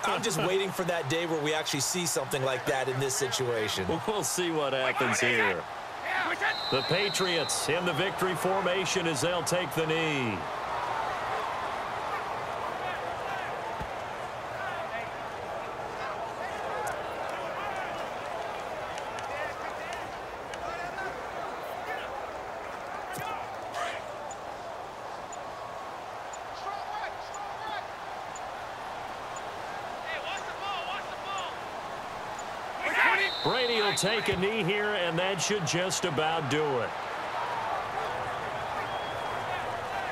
I'm just waiting for that day where we actually see something like that in this situation. We'll see what happens here. The Patriots in the victory formation as they'll take the knee. Brady will take a knee here, and that should just about do it.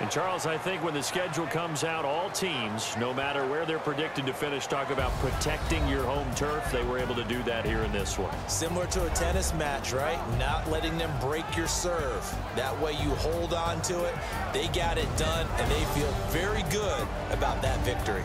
And, Charles, I think when the schedule comes out, all teams, no matter where they're predicted to finish, talk about protecting your home turf. They were able to do that here in this one. Similar to a tennis match, right? Not letting them break your serve. That way you hold on to it. They got it done, and they feel very good about that victory.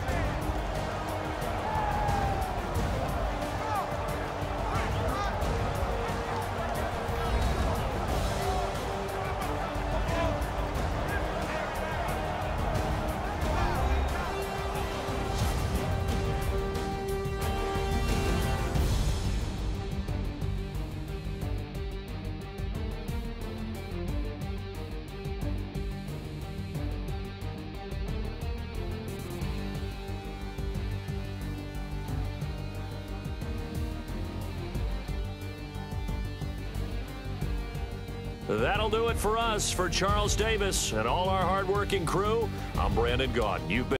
That'll do it for us. For Charles Davis and all our hardworking crew, I'm Brandon Gaudin. You've been